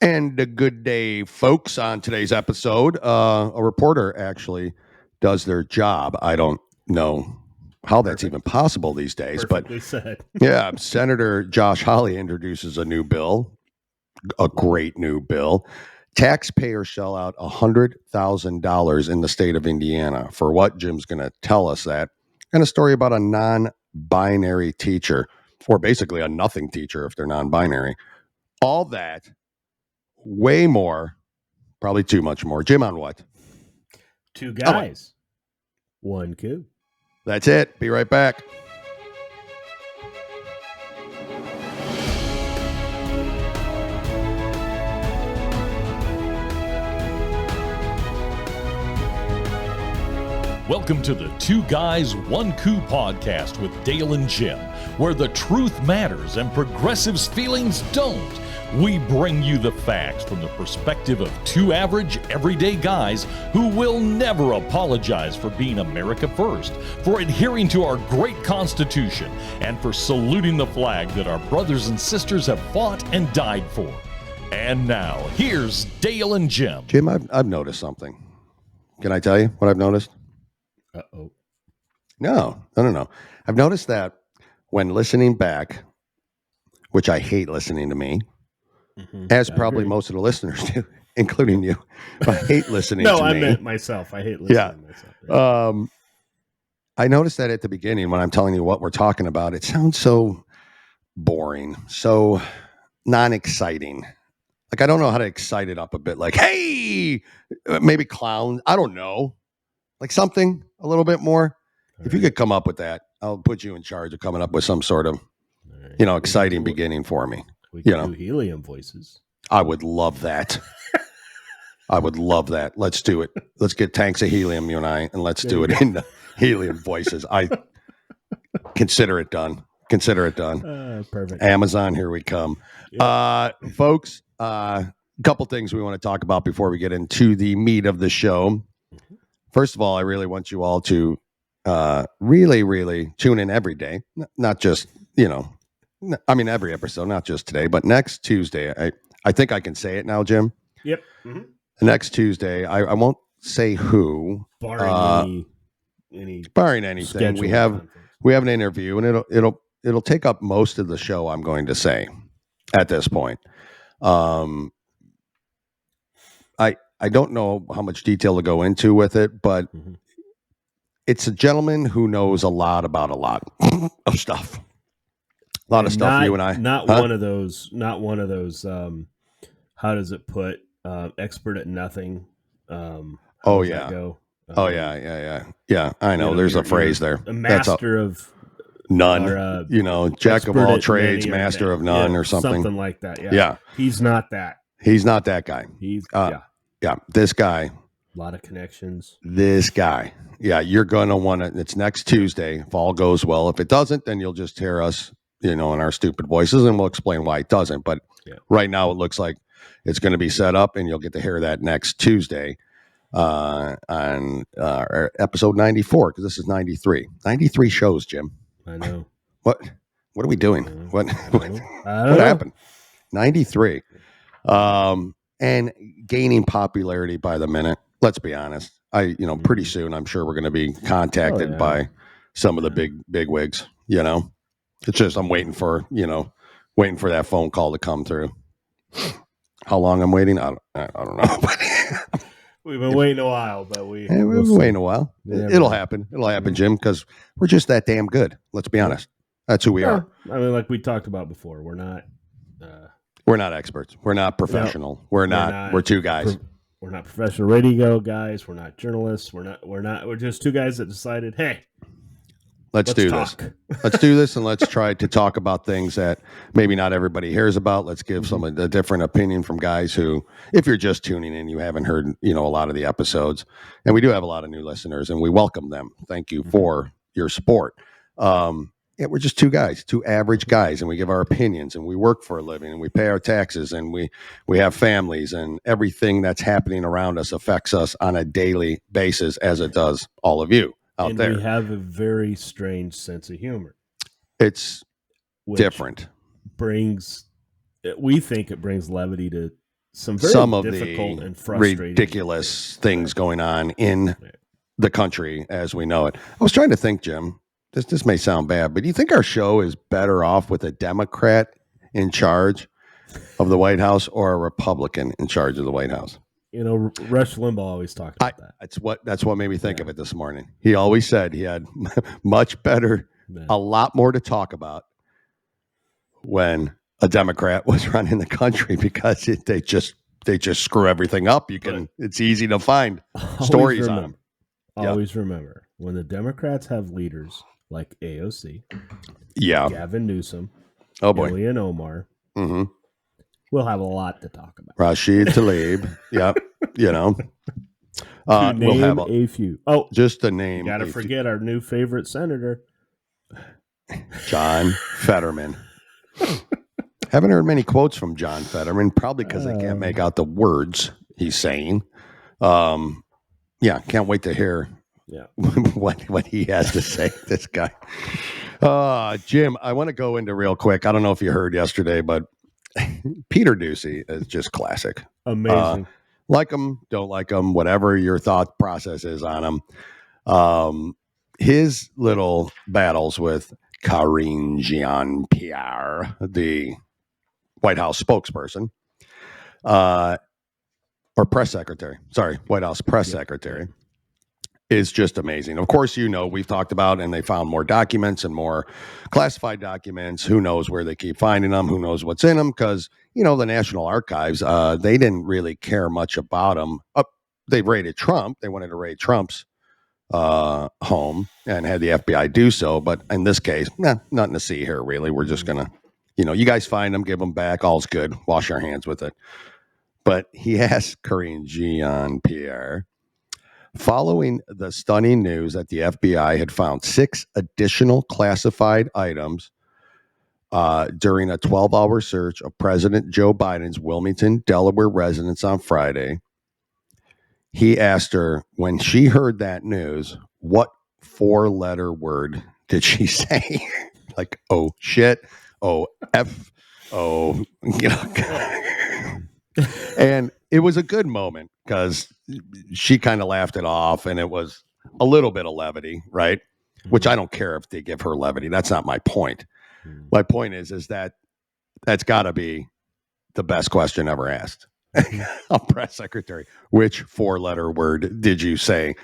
And a good day, folks. On today's episode, a reporter actually does their job. I don't know how that's even possible these days, Perfectly said. Yeah, Senator Josh Hawley introduces a new bill, a great new bill. Taxpayers shell out $100,000 in the state of Indiana. For what? Jim's going to tell us that. And a story about a non-binary teacher, or basically a nothing teacher if they're non-binary. All that, way more, probably too much more. Jim, on what? Two guys, one coup. That's it. Be right back. Welcome to the Two Guys, One Coup podcast with Dale and Jim, where the truth matters and progressives' feelings don't. We bring you the facts from the perspective of two average, everyday guys who will never apologize for being America first, for adhering to our great Constitution, and for saluting the flag that our brothers and sisters have fought and died for. And now, here's Dale and Jim. Jim, I've noticed something. Can I tell you what I've noticed? Uh-oh. No. I've noticed that when listening back, which I hate listening to me, as probably most of the listeners do, including you. I hate listening to me. No, I meant myself. I hate listening to myself. Yeah. I noticed that at the beginning when I'm telling you what we're talking about, it sounds so boring, so non-exciting. Like, I don't know how to excite it up a bit. Like, hey, maybe clown. I don't know. Like something a little bit more. If you could come up with that, I'll put you in charge of coming up with some sort of, exciting beginning for me. We can do helium voices. I would love that. Let's do it. Let's get tanks of helium, you and I, and let's do it in the helium voices. I consider it done. Perfect. Amazon, here we come. Yep. Folks, a couple things we want to talk about before we get into the meat of the show. First of all, I really want you all to really tune in every day, not just, every episode, not just today, but next Tuesday. I think I can say it now, Jim. Yep. Next Tuesday, I won't say who. Barring anything. We have an interview, and it'll take up most of the show, I'm going to say, at this point. I don't know how much detail to go into with it, but it's a gentleman who knows a lot about a lot of stuff. A lot of stuff you and I. One of those, how does it put, expert at nothing. Yeah, I know. There's a phrase there. A master of none. Jack of all trades, master of none, or something. Something like that. Yeah. He's not that. He's not that guy. Yeah, this guy. A lot of connections. This guy. Yeah, you're going to want to. It's next Tuesday, if all goes well. If it doesn't, then you'll just hear us, in our stupid voices, and we'll explain why it doesn't. But right now, it looks like it's going to be set up, and you'll get to hear that next Tuesday on episode 94, because this is 93. 93 shows, Jim. I know. What are we doing? What happened? 93. And gaining popularity by the minute. Let's be honest. Pretty soon, I'm sure we're going to be contacted by some of the big wigs. It's just I'm waiting for that phone call to come through. How long I'm waiting? I don't know. We've been waiting a while, but we've been waiting a while. It'll happen. It'll happen, Jim, because we're just that damn good. Let's be honest. That's who we are. I mean, like we talked about before, we're not. We're not experts. We're not professional. No, we're two guys. We're not professional radio guys. We're not journalists. We're just two guys that decided, hey, let's do this. Let's do this, and let's try to talk about things that maybe not everybody hears about. Let's give a different opinion from guys who, if you're just tuning in, you haven't heard, a lot of the episodes, and we do have a lot of new listeners, and we welcome them. Thank you for your support. We're just two guys, two average guys, and we give our opinions, and we work for a living, and we pay our taxes, and we have families, and everything that's happening around us affects us on a daily basis, as it does all of you out there. We have a very strange sense of humor. It's different. We think it brings levity to some of difficult the and frustrating ridiculous things going on in the country as we know it. I was trying to think, Jim, this may sound bad, but do you think our show is better off with a Democrat in charge of the White House or a Republican in charge of the White House? You know, Rush Limbaugh always talked about that. That's what made me think of it this morning. He always said he had much better, a lot more to talk about when a Democrat was running the country because they just screw everything up. It's easy to find stories on them. Always remember when the Democrats have leaders like AOC, Gavin Newsom, Ilhan Omar. Mm-hmm. We'll have a lot to talk about. Rashid Tlaib. Yep. You know. We'll have a few. Oh, just to name. Got to forget our new favorite senator, John Fetterman. Haven't heard many quotes from John Fetterman, probably because I can't make out the words he's saying. Can't wait to hear what he has to say, this guy. Jim, I want to go into real quick. I don't know if you heard yesterday, but Peter Ducey is just classic. Amazing. Like him, don't like him, whatever your thought process is on him. His little battles with Karine Jean-Pierre, the White House spokesperson, or press secretary. Sorry, White House press secretary, is just amazing. Of course, we've talked about, and they found more documents and more classified documents. Who knows where they keep finding them? Who knows what's in them? Because, the National Archives, they didn't really care much about them. They raided Trump. They wanted to raid Trump's home and had the FBI do so. But in this case, nothing to see here, really. We're just going to, you guys find them, give them back. All's good. Wash your hands with it. But he asked Karine Jean-Pierre, following the stunning news that the FBI had found 6 additional classified items during a 12-hour search of President Joe Biden's Wilmington, Delaware residence on Friday, he asked her, when she heard that news, what 4-letter word did she say? Like, oh, shit, oh, F, oh, And it was a good moment because she kind of laughed it off, and it was a little bit of levity, right? Which I don't care if they give her levity. That's not my point. My point is that that's got to be the best question ever asked. A press secretary. Which 4-letter word did you say?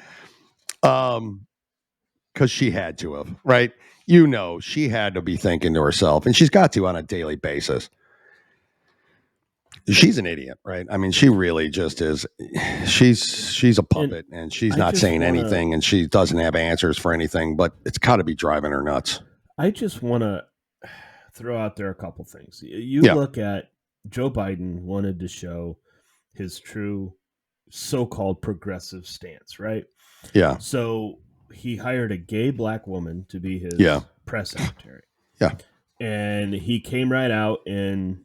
Because she had to have, right? She had to be thinking to herself, and she's got to on a daily basis. She's an idiot, right? I mean, she really just is. She's a puppet, and she's not saying anything, and she doesn't have answers for anything, but it's got to be driving her nuts. I just want to throw out there a couple things. You look at Joe Biden wanted to show his true so-called progressive stance, right? Yeah. So he hired a gay black woman to be his press secretary. Yeah. And he came right out and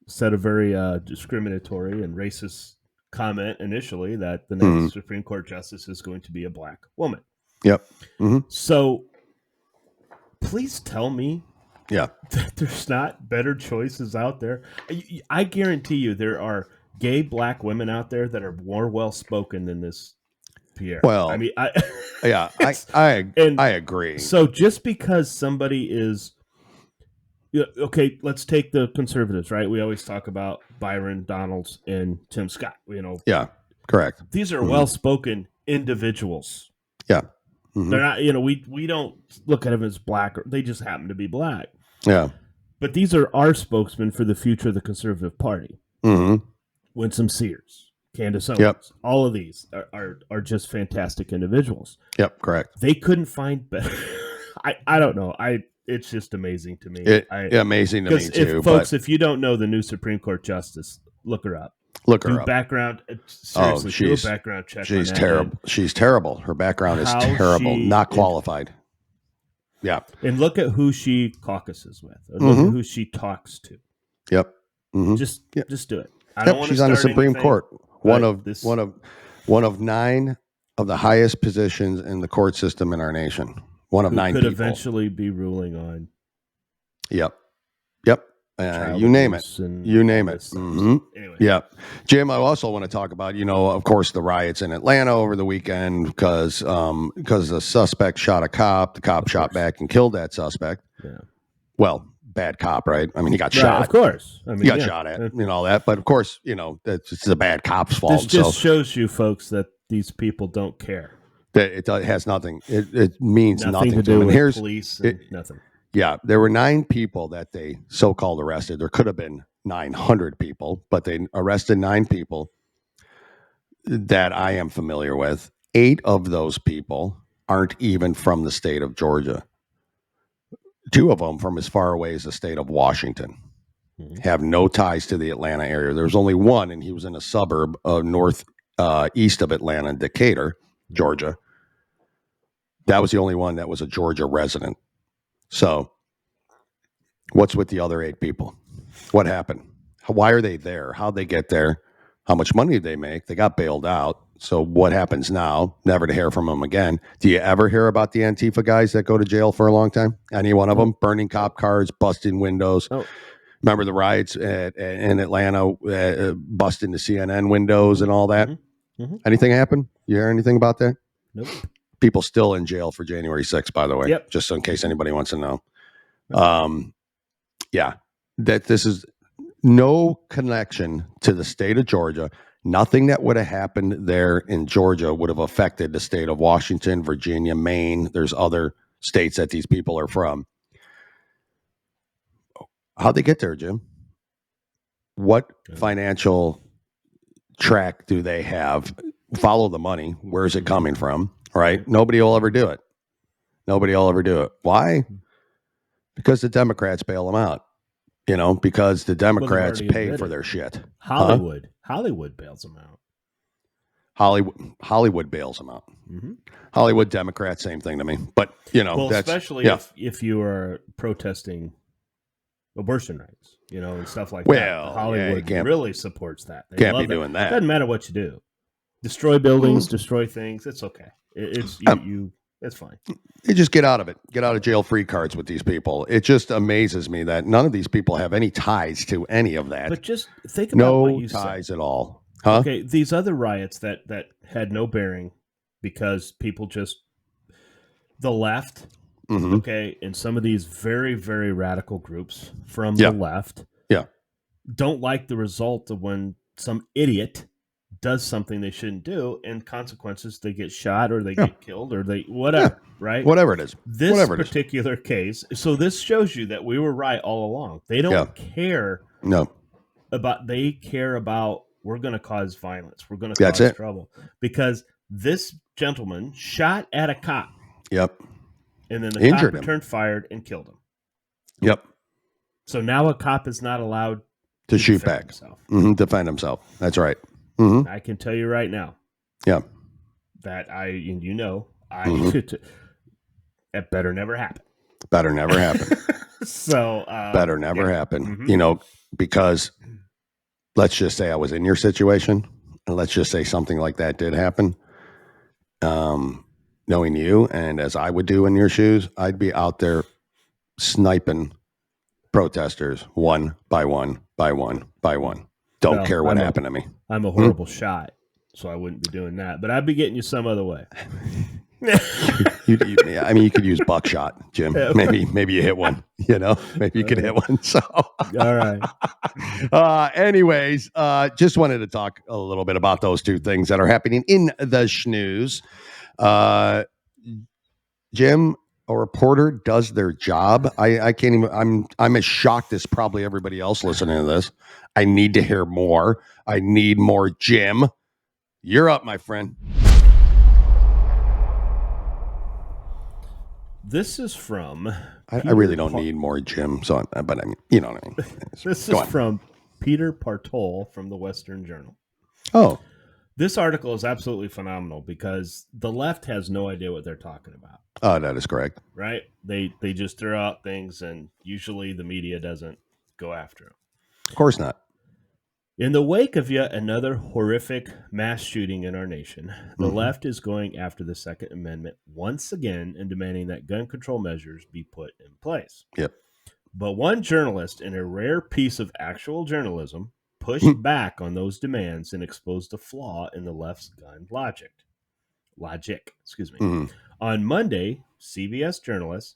said a very discriminatory and racist comment initially that the next Supreme Court justice is going to be a black woman. Yep. Mm-hmm. So please tell me that there's not better choices out there. I guarantee you there are gay black women out there that are more well-spoken than this Pierre. Well, I mean, I agree. So just because somebody is, okay, let's take the conservatives, right? We always talk about Byron Donalds and Tim Scott, Yeah, correct. These are well-spoken individuals. Yeah. Mm-hmm. They're not, we don't look at them as black, or they just happen to be black. Yeah. But these are our spokesmen for the future of the Conservative Party. Mm-hmm. Winsome Sears, Candace Owens, all of these are just fantastic individuals. Yep, correct. They couldn't find better. I don't know. It's just amazing to me. Amazing to me too. Folks, if you don't know the new Supreme Court justice, look her up. Do background. Seriously, do a background check. She's terrible. She's terrible. Her background is terrible. Not qualified. Yeah. And look at who she caucuses with. Or look at who she talks to. Yep. Mm-hmm. Just do it. I don't want to. She's on the Supreme Court. One of 9 of the highest positions in the court system in our nation. One of 9 could people. Eventually be ruling on. Yep. You name it. You name it. Mm-hmm. Anyway, Yeah. Jim, I also want to talk about, of course, the riots in Atlanta over the weekend because the suspect shot a cop. The cop shot back and killed that suspect. Yeah. Well, bad cop, right? I mean, he got Right, shot. of course. I mean, he got shot at and all that. But of course, it's a bad cop's fault. This just shows you, folks, that these people don't care. That it has nothing. It means nothing to do them. And with police and nothing. Yeah, there were 9 people that they so-called arrested. There could have been 900 people, but they arrested 9 people that I am familiar with. 8 of those people aren't even from the state of Georgia. 2 of them from as far away as the state of Washington. Have no ties to the Atlanta area. There's only one, and he was in a suburb northeast of Atlanta, Decatur, Georgia. That was the only one that was a Georgia resident. So what's with the other 8 people? What happened? Why are they there? How'd they get there? How much money did they make? They got bailed out. So what happens now? Never to hear from them again. Do you ever hear about the Antifa guys that go to jail for a long time? Any one of them? Burning cop cars, busting windows. Oh. Remember the riots in Atlanta, busting the CNN windows and all that? Mm-hmm. Anything happen? You hear anything about that? Nope. People still in jail for January 6th, by the way. Yep. Just in case anybody wants to know. Yeah, that this is no connection to the state of Georgia. Nothing that would have happened there in Georgia would have affected the state of Washington, Virginia, Maine. There's other states that these people are from. How'd they get there, Jim? What financial track do they have? Follow the money. Where's it coming from? Right? Nobody will ever do it. Nobody will ever do it. Why? Because the Democrats bail them out. Because the Democrats pay for their shit. Hollywood bails them out. Hollywood bails them out. Mm-hmm. Hollywood Democrats, same thing to me. But that's, especially if you are protesting abortion rights, and stuff like that. Hollywood really supports that. They can't be doing that. Doesn't matter what you do. Destroy buildings, destroy things. It's okay. It's fine. You just get out of it. Get out of jail free cards with these people. It just amazes me that none of these people have any ties to any of that. But just think about what you said. No ties at all. Huh? Okay, these other riots that had no bearing because people just the left, okay, and some of these very, very radical groups from the left don't like the result of when some idiot does something they shouldn't do, and consequences, they get shot or they get killed or they whatever, right? Whatever it is. This particular case, so this shows you that we were right all along. They don't care about, they care about, we're going to cause violence. We're going to cause trouble. Because this gentleman shot at a cop. Yep. And then the cop returned fired and killed him. Yep. So now a cop is not allowed to shoot back. Defend himself. That's right. Mm-hmm. I can tell you right now. Yeah. That it better never happen. Better never happen. So better never happen. Because let's just say I was in your situation, and let's just say something like that did happen. Knowing you, and as I would do in your shoes, I'd be out there sniping protesters one by one by one by one. Don't care what happened to me. I'm a horrible shot, so I wouldn't be doing that. But I'd be getting you some other way. you could use buckshot, Jim. Maybe you hit one. Maybe you could hit one. So, all right. Anyways, just wanted to talk a little bit about those 2 things that are happening in the schnews. Jim, a reporter does their job. I can't even. I'm as shocked as probably everybody else listening to this. I need to hear more. I need more. Jim, you're up, my friend. This is from. I really don't need more, Jim. So, but I mean, you know what I mean. This is from Peter Partol from the Western Journal. Oh, this article is absolutely phenomenal because the left has no idea what they're talking about. Oh, that is correct. Right? They just throw out things, and usually the media doesn't go after them. Of course not. In the wake of yet another horrific mass shooting in our nation, the left is going after the Second Amendment once again and demanding that gun control measures be put in place. Yep. But one journalist, in a rare piece of actual journalism, pushed back on those demands and exposed a flaw in the left's gun logic. On Monday, CBS journalist,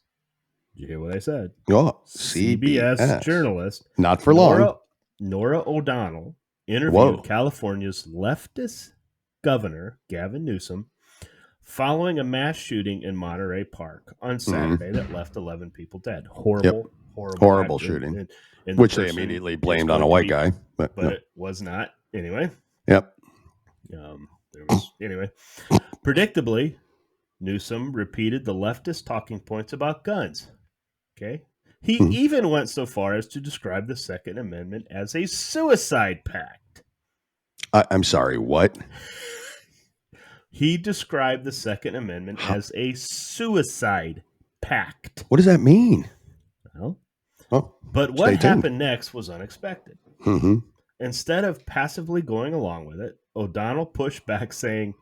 did you hear what I said? Oh, CBS journalist, not for long. Nora O'Donnell interviewed California's leftist governor, Gavin Newsom, following a mass shooting in Monterey Park on Saturday that left 11 people dead. Horrible shooting, which they immediately blamed on a white guy, but no. It was not. Anyway. Yep. Predictably, Newsom repeated the leftist talking points about guns. Okay. He even went so far as to describe the Second Amendment as a suicide pact. I'm sorry, what? He described the Second Amendment as a suicide pact. What does that mean? Well, but what happened next was unexpected. Mm-hmm. Instead of passively going along with it, O'Donnell pushed back saying,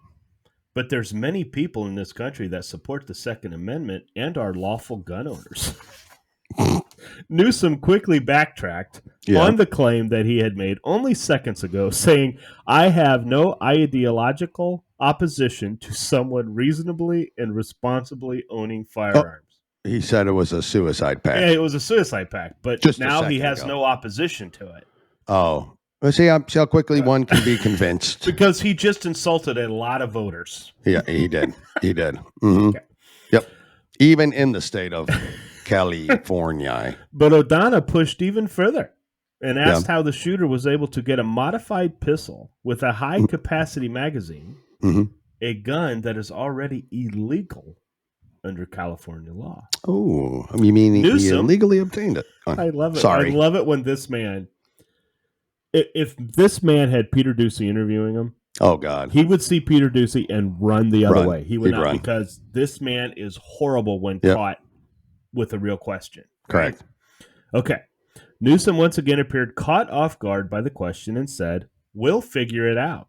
but there's many people in this country that support the Second Amendment and are lawful gun owners. Newsom quickly backtracked on the claim that he had made only seconds ago, saying, I have no ideological opposition to someone reasonably and responsibly owning firearms. He said it was a suicide pact. Yeah, it was a suicide pact, but just now he has no opposition to it. Oh. Let's see how quickly one can be convinced. Because he just insulted a lot of voters. Yeah, he did. He did. Mm-hmm. Okay. Yep. Even in the state of California. But O'Donnell pushed even further and asked how the shooter was able to get a modified pistol with a high-capacity magazine, a gun that is already illegal under California law. Oh, you mean he illegally obtained it? I love it. Sorry. I love it when this man... If this man had Peter Ducey interviewing him, oh God, he would see Peter Ducey and run the other way. He would not, because this man is horrible when caught with a real question. Correct. Right? Okay. Newsom once again appeared caught off guard by the question and said, "We'll figure it out.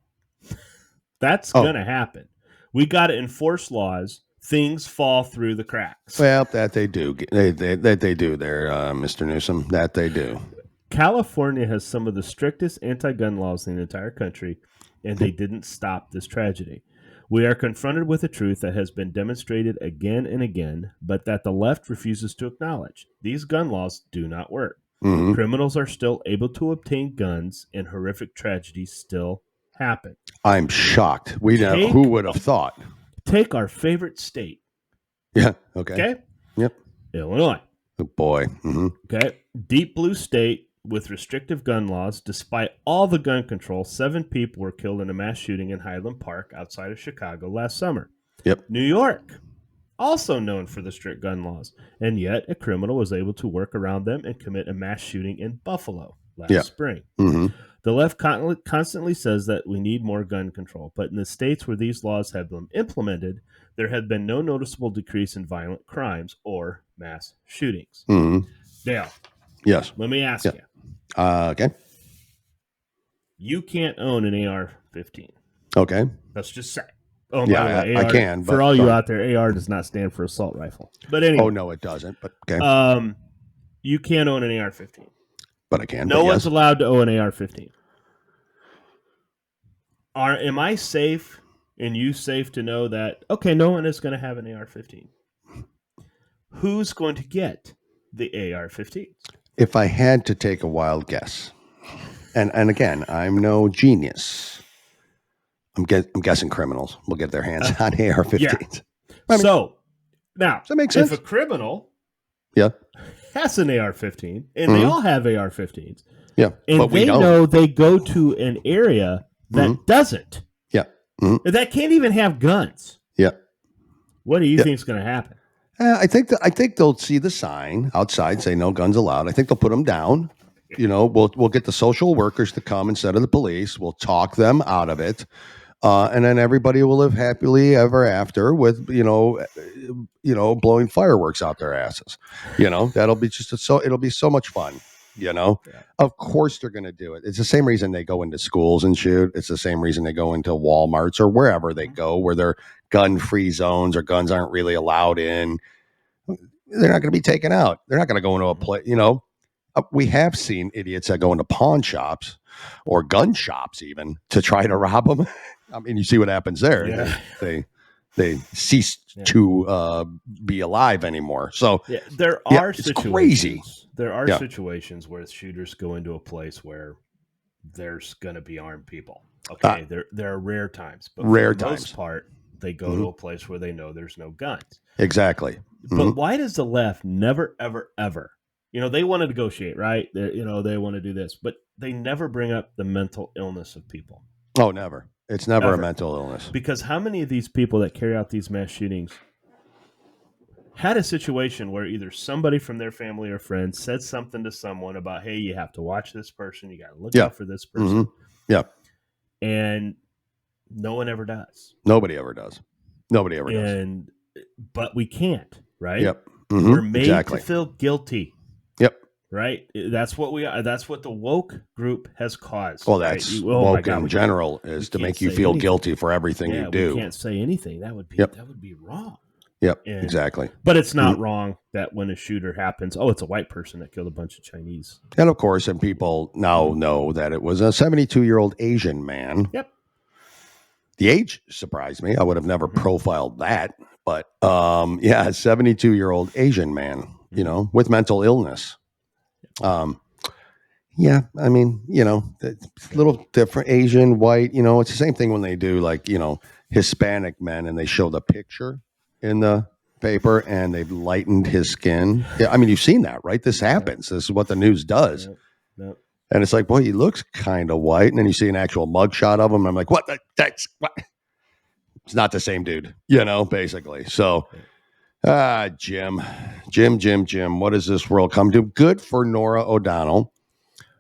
That's going to happen. We got to enforce laws. Things fall through the cracks." Well, that they do. They do there, Mr. Newsom. That they do. California has some of the strictest anti-gun laws in the entire country, and they didn't stop this tragedy. We are confronted with a truth that has been demonstrated again and again, but that the left refuses to acknowledge. These gun laws do not work. Mm-hmm. Criminals are still able to obtain guns, and horrific tragedies still happen. I'm shocked. Who would have thought? Take our favorite state. Yeah, okay. Yep. Illinois. Oh, boy. Mm-hmm. Okay. Deep blue state. With restrictive gun laws, despite all the gun control, 7 people were killed in a mass shooting in Highland Park outside of Chicago last summer. Yep. New York, also known for the strict gun laws, and yet a criminal was able to work around them and commit a mass shooting in Buffalo last spring. Mm-hmm. The left constantly says that we need more gun control, but in the states where these laws have been implemented, there had been no noticeable decrease in violent crimes or mass shootings. Mm-hmm. Dale. Yes. Let me ask you. Okay. You can't own an AR-15. Okay. Let's just say. Oh, yeah, by the way, I can. For all you out there, AR does not stand for assault rifle. But anyway. Oh, no, it doesn't. But okay. You can't own an AR-15. But I can. No one's allowed to own an AR-15. Am I safe and you safe to know that, okay, no one is going to have an AR-15? Who's going to get the AR-15s? If I had to take a wild guess, and again, I'm no genius. I'm guessing criminals will get their hands on AR-15s. Yeah. So now, does that make sense? If a criminal, has an AR-15, and they all have AR-15s, and they know they go to an area that doesn't, that can't even have guns, what do you think is going to happen? I think they'll see the sign outside say no guns allowed. I think they'll put them down. We'll get the social workers to come instead of the police. We'll talk them out of it, and then everybody will live happily ever after with blowing fireworks out their asses. That'll be it'll be so much fun. Of course they're going to do it. It's the same reason they go into schools and shoot. It's the same reason they go into Walmarts or wherever they go where they're gun-free zones or guns aren't really allowed in. They're not going to be taken out. They're not going to go into a place, we have seen idiots that go into pawn shops or gun shops even to try to rob them. I mean, you see what happens there. Yeah. They cease to be alive anymore. So there are it's situations. Crazy. There are situations where shooters go into a place where there's going to be armed people. Okay, there are rare times, but for the most part, they go to a place where they know there's no guns. Exactly. But why does the left never, ever, ever? They want to negotiate, right? They want to do this, but they never bring up the mental illness of people. Oh, never. It's never a mental illness. Because how many of these people that carry out these mass shootings had a situation where either somebody from their family or friends said something to someone about, hey, you have to watch this person, you got to look out for this person. Yeah. And no one ever does. Nobody ever does. But we can't, right? Yep. We're made to feel guilty. Yep. Right? That's what we are. That's what the woke group has caused. Well, that's woke in general is to make you feel guilty for everything you do. We can't say anything. That would be wrong. Yep, exactly. But it's not wrong that when a shooter happens, it's a white person that killed a bunch of Chinese. And of course, and people now know that it was a 72-year-old Asian man. Yep. The age surprised me. I would have never profiled that. But a 72-year-old Asian man, with mental illness. I mean, it's a little different. Asian, white, it's the same thing when they do Hispanic men and they show the picture in the paper and they've lightened his skin. Yeah, I mean, you've seen that, right? This happens. This is what the news does. Yep. And it's like, boy, he looks kind of white. And then you see an actual mugshot of him. And I'm like, what? That's what? It's not the same dude, basically. So, Jim, what does this world come to? Good for Nora O'Donnell.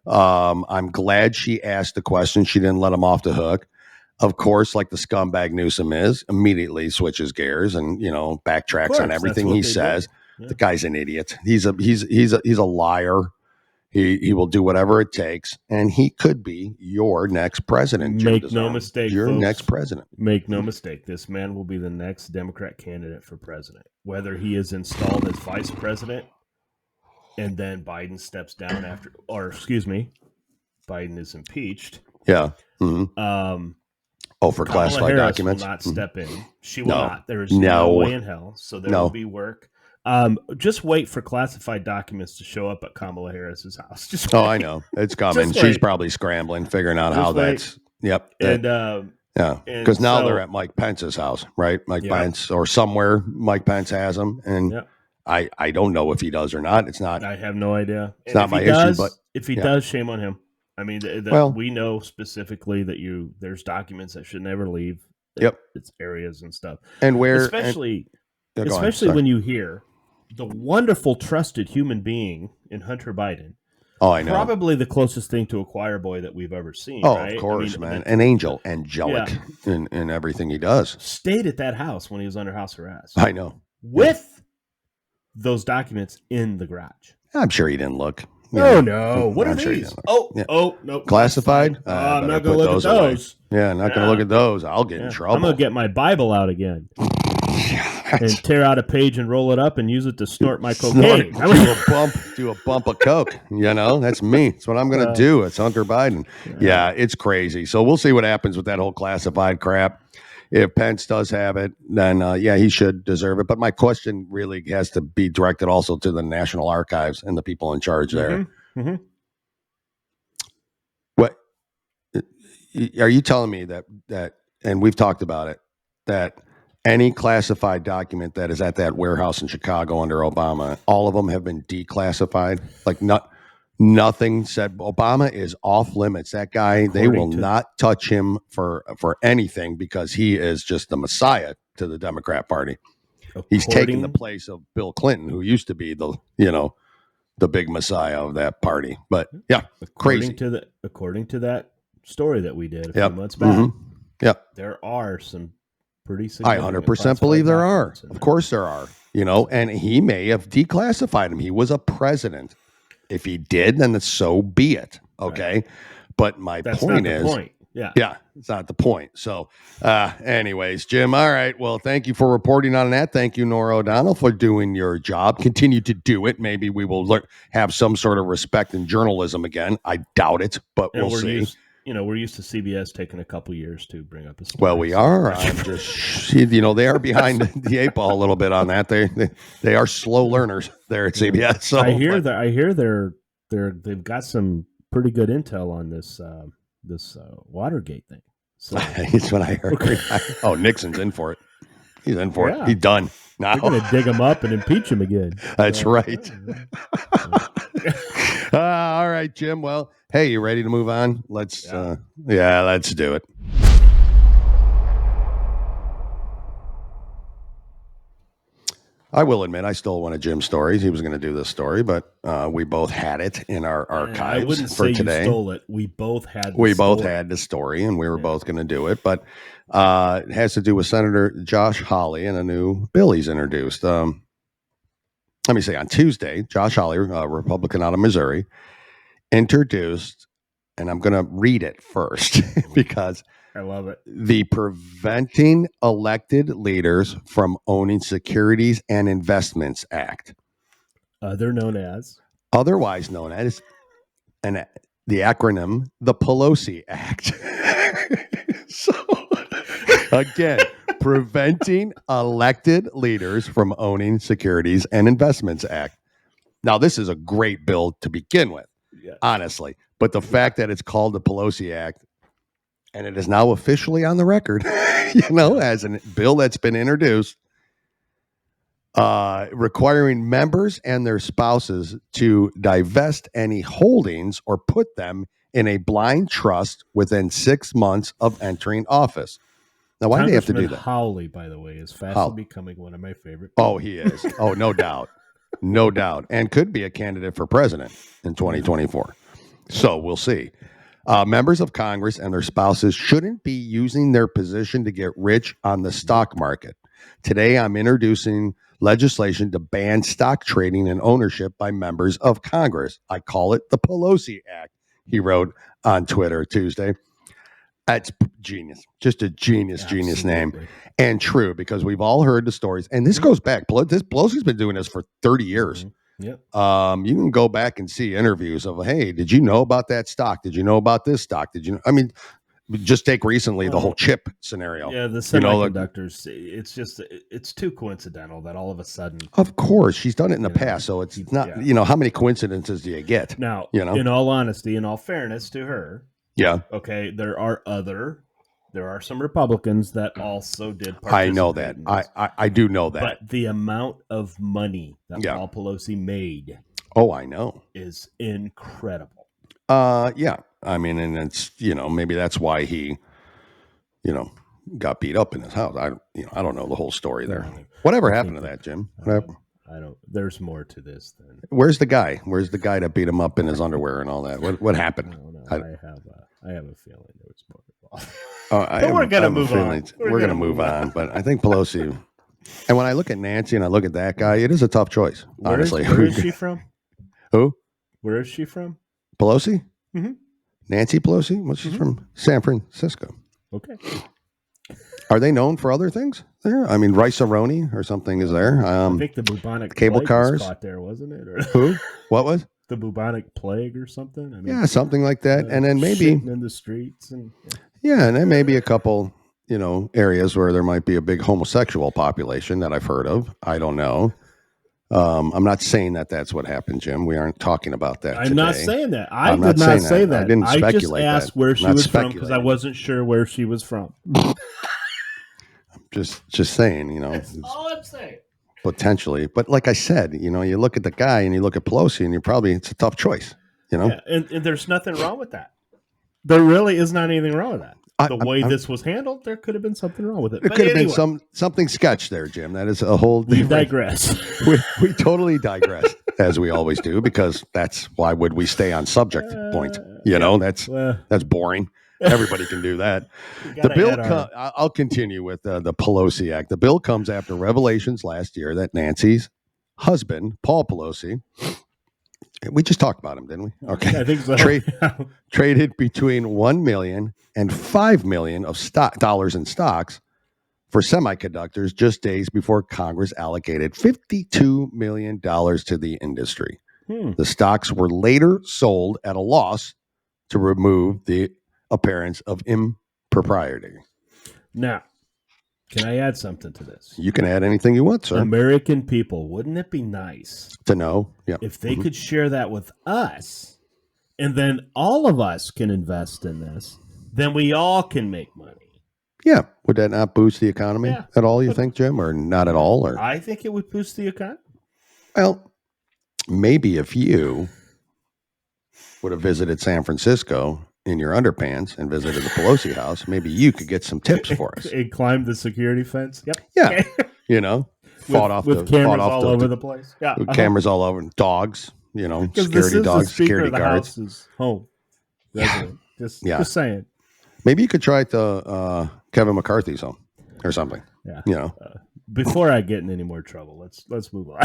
I'm glad she asked the question. She didn't let him off the hook. Of course, like the scumbag Newsom is, immediately switches gears and backtracks on everything he says. Yeah. The guy's an idiot. He's a liar. He will do whatever it takes, and he could be your next president. Jim Make no mistake, your folks. next president. Make no mistake. This man will be the next Democrat candidate for president. Whether he is installed as vice president, and then Biden steps down after, Biden is impeached. Yeah. Mm-hmm. For Kamala classified Harris documents. will not step in. She will not. There is no way in hell. So there will be work. Just wait for classified documents to show up at Kamala Harris's house. Just wait. I know it's coming. She's probably scrambling, figuring out how that's. Yep. Because now they're at Mike Pence's house, right? Mike Pence, or somewhere Mike Pence has them, and I don't know if he does or not. It's not. I have no idea. It's not my issue, but if he does, shame on him. I mean, we know specifically that there's documents that should never leave. Its areas and stuff, and where, especially when you hear the wonderful, trusted human being in Hunter Biden. Oh, I know. Probably the closest thing to a choir boy that we've ever seen. Oh, right? Of course, man. An angelic in everything he does. Stayed at that house when he was under house arrest. I know. With those documents in the garage. I'm sure he didn't look. No. What are these? No. Classified? I'm not going to look at those. Yeah, not going to look at those. I'll get in trouble. I'm going to get my Bible out again. And tear out a page and roll it up and use it to snort my cocaine. Do a bump of coke. That's me. That's what I'm going to do. It's Hunter Biden. Yeah, it's crazy. So we'll see what happens with that whole classified crap. If Pence does have it, then he should deserve it. But my question really has to be directed also to the National Archives and the people in charge there. Mm-hmm. What are you telling me that? And we've talked about it, that any classified document that is at that warehouse in Chicago under Obama, all of them have been declassified. Like nothing said Obama is off limits. That guy, they will not touch him for anything because he is just the messiah to the Democrat Party. He's taking the place of Bill Clinton, who used to be the big messiah of that party. But crazy. According to that story that we did a few months back, there are some pretty significant. I 100% believe there are. Of course there are. And he may have declassified him. He was a president. If he did, then so be it. Okay. Right. But my point is, Yeah, it's not the point. So, anyways, Jim, all right. Well, thank you for reporting on that. Thank you, Nora O'Donnell, for doing your job. Continue to do it. Maybe we will have some sort of respect in journalism again. I doubt it, but we'll see. We're used to CBS taking a couple years to bring up a story. Well, we are. I'm just, they are behind the 8 ball a little bit on that. They are slow learners there at CBS. So I hear they've got some pretty good intel on this Watergate thing. So that's what I heard. Oh, Nixon's in for it. He's in for it. He's done. Now they're going to dig him up and impeach him again. That's right. All right, Jim. Well, hey, you ready to move on? Let's do it. I will admit, I stole one of Jim's stories. He was going to do this story, but we both had it in our archives I wouldn't for say today. You stole it. We both had. Both had the story, and we were both going to do it. But it has to do with Senator Josh Hawley and a new bill he's introduced. Let me say, on Tuesday, Josh Hawley, a Republican out of Missouri, introduced, and I'm going to read it first because I love it. The Preventing Elected Leaders from Owning Securities and Investments Act. They're known as. Otherwise known as, and the acronym, the Pelosi Act. So, again, Preventing Elected Leaders from Owning Securities and Investments Act. Now, this is a great bill to begin with, honestly. But the fact that it's called the Pelosi Act, and it is now officially on the record, as a bill that's been introduced, requiring members and their spouses to divest any holdings or put them in a blind trust within 6 months of entering office. Now, why do they have to do that? Hawley, by the way, is fast becoming one of my favorite people. Oh, he is. Oh, no doubt. No doubt. And could be a candidate for president in 2024. So we'll see. Members of Congress and their spouses shouldn't be using their position to get rich on the stock market. Today, I'm introducing legislation to ban stock trading and ownership by members of Congress. I call it the Pelosi Act, he wrote on Twitter Tuesday. That's genius. Just a genius name. And true, because we've all heard the stories. And this goes back. Pelosi's been doing this for 30 years. Yep. You can go back and see interviews of, hey, did you know about that stock? Did you know about this stock? Did you know? I mean, just take recently the whole chip scenario. Yeah, the semiconductors. It's too coincidental that all of a sudden. Of course, she's done it in the past, so it's not. How many coincidences do you get? Now, in all honesty, in all fairness to her. Yeah. Okay, there are some Republicans that also did participate. I know that. I do know that. But the amount of money that Paul Pelosi made. Oh, I know. Is incredible. Yeah. I mean, and it's, maybe that's why he, got beat up in his house. I don't know the whole story there. Whatever happened to that, Jim? I don't. There's more to this than. Where's the guy? Where's the guy that beat him up in his underwear and all that? What happened? I have a feeling there was more involved. We're gonna move on. We're gonna move on. But I think Pelosi. And when I look at Nancy and I look at that guy, it is a tough choice. Honestly, where is she from? Who? Where is she from? Pelosi. Mm-hmm. Nancy Pelosi. Well, she's from San Francisco. Okay. Are they known for other things there? I mean, rice-a-roni or something is there. I think the bubonic cable plague cars was caught there, wasn't it? Or who? What was the bubonic plague or something? I mean, yeah, something like that. And then maybe in the streets and and then maybe a couple, areas where there might be a big homosexual population that I've heard of. I don't know. I'm not saying that that's what happened, Jim. We aren't talking about that. I'm not saying that. I did not say that. I didn't speculate. I just asked where she was from because I wasn't sure where she was from. Just saying, That's all I'm saying. Potentially, but like I said, you look at the guy and you look at Pelosi, and it's a tough choice. Yeah, and there's nothing wrong with that. There really is not anything wrong with that. The way this was handled, there could have been something wrong with it. There could have been something sketch there, Jim. That is a whole. We digress. we totally digress, as we always do, because that's why would we stay on subject point? That's boring. Everybody can do that. The bill. I'll continue with the Pelosi Act. The bill comes after revelations last year that Nancy's husband, Paul Pelosi, We just talked about him, didn't we? Okay. I think so. Traded between $1 million and $5 million of dollars in stocks for semiconductors just days before Congress allocated $52 million to the industry. The stocks were later sold at a loss to remove the appearance of impropriety. Now, can I add something to this? You can add anything you want, sir. American people, wouldn't it be nice to know if they could share that with us, and then all of us can invest in this, then we all can make money. Yeah. Would that not boost the economy at all, you think, Jim, or not at all? Or I think it would boost the economy. Well, maybe if you would have visited San Francisco in your underpants and visited the Pelosi house, maybe you could get some tips for us. And climb the security fence. Yep. Yeah. You know, with cameras all over the place. Yeah. Cameras all over. Dogs, you know, security dogs, security guards. House's home. Resident. Just saying. Maybe you could try it to Kevin McCarthy's home or something. Yeah. You know. Before I get in any more trouble, let's move on.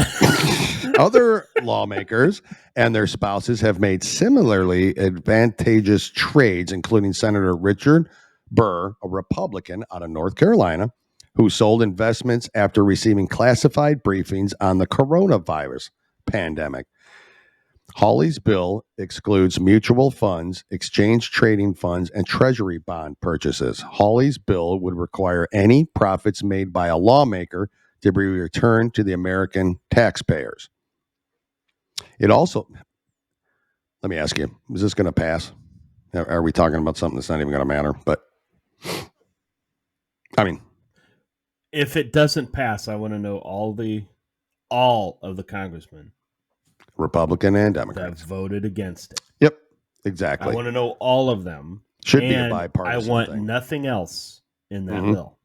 Other lawmakers and their spouses have made similarly advantageous trades, including Senator Richard Burr, a Republican out of North Carolina, who sold investments after receiving classified briefings on the coronavirus pandemic. Hawley's bill excludes mutual funds, exchange trading funds, and treasury bond purchases. Hawley's bill would require any profits made by a lawmaker to be returned to the American taxpayers. It also, let me ask you, is this going to pass? Are we talking about something that's not even going to matter? But, I mean. If it doesn't pass, I want to know all of the congressmen. Republican and Democrats that voted against it. Yep, exactly. I want to know all of them. Should be a bipartisan I want thing. nothing else in that bill.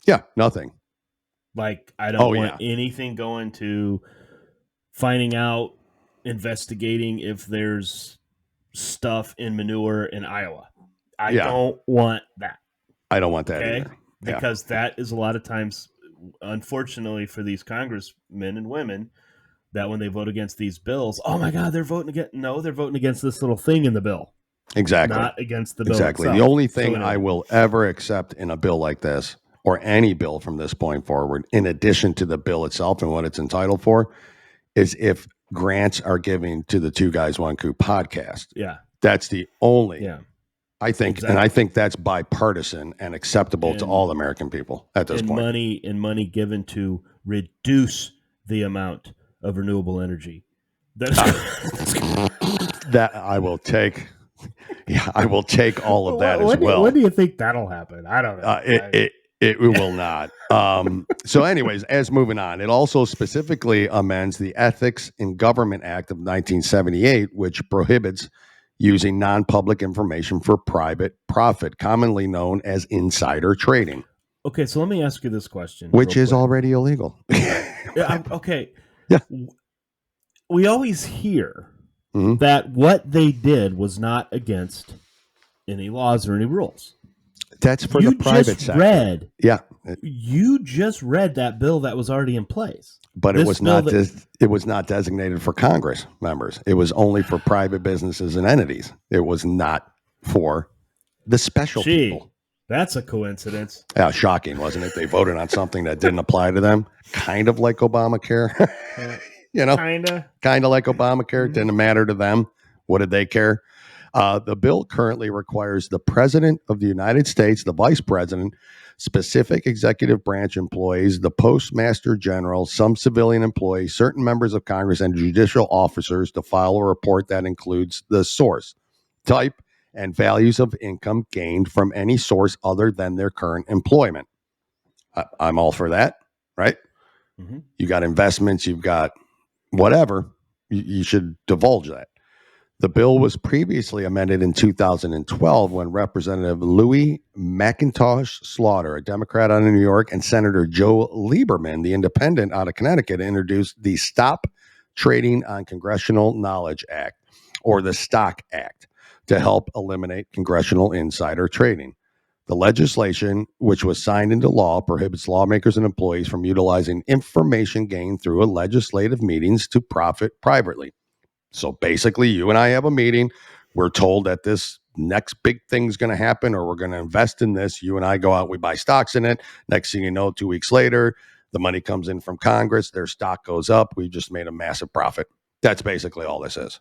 Yeah, nothing. Like, I don't want anything going to finding out, investigating if there's stuff in manure in Iowa. I don't want that. I don't want that either. Because that is a lot of times, unfortunately for these congressmen and women, that when they vote against these bills, oh my God, they're voting against. No, they're voting against this little thing in the bill. Exactly. Not against the bill. Exactly. Itself. The only thing I will ever accept in a bill like this, or any bill from this point forward, in addition to the bill itself and what it's entitled for, is if grants are given to the Two Guys One Coup podcast. Yeah. That's the only. Yeah. I think, and I think that's bipartisan and acceptable to all American people at this point. Money given to reduce the amount of renewable energy. That I will take. Yeah, I will take all of that as well. When do you think that'll happen? I don't know. It will not. So anyways, as moving on, it also specifically amends the Ethics in Government Act of 1978, which prohibits using non-public information for private profit, commonly known as insider trading. Okay, so let me ask you this question. Which is already illegal. Okay. Yeah. We always hear that what they did was not against any laws or any rules. That's for the private sector. You just read that bill that was already in place. But it was not it was not designated for Congress members. It was only for private businesses and entities. It was not for the special people. That's a coincidence. Yeah, shocking, wasn't it? They voted on something that didn't apply to them, kind of like Obamacare. You know, kind of like Obamacare. Didn't matter to them. What did they care? The bill currently requires the President of the United States, the Vice President, specific executive branch employees, the Postmaster General, some civilian employees, certain members of Congress, and judicial officers to file a report that includes the source, type, and values of income gained from any source other than their current employment. I'm all for that, right? Mm-hmm. You got investments, you've got whatever, you should divulge that. The bill was previously amended in 2012 when Representative Louis McIntosh Slaughter, a Democrat out of New York, and Senator Joe Lieberman, the independent out of Connecticut, introduced the Stop Trading on Congressional Knowledge Act, or the STOCK Act, to help eliminate congressional insider trading. The legislation, which was signed into law, prohibits lawmakers and employees from utilizing information gained through legislative meetings to profit privately. So basically, you and I have a meeting. We're told that this next big thing's going to happen, or we're going to invest in this. You and I go out, we buy stocks in it. Next thing you know, 2 weeks later, the money comes in from Congress. Their stock goes up. We just made a massive profit. That's basically all this is.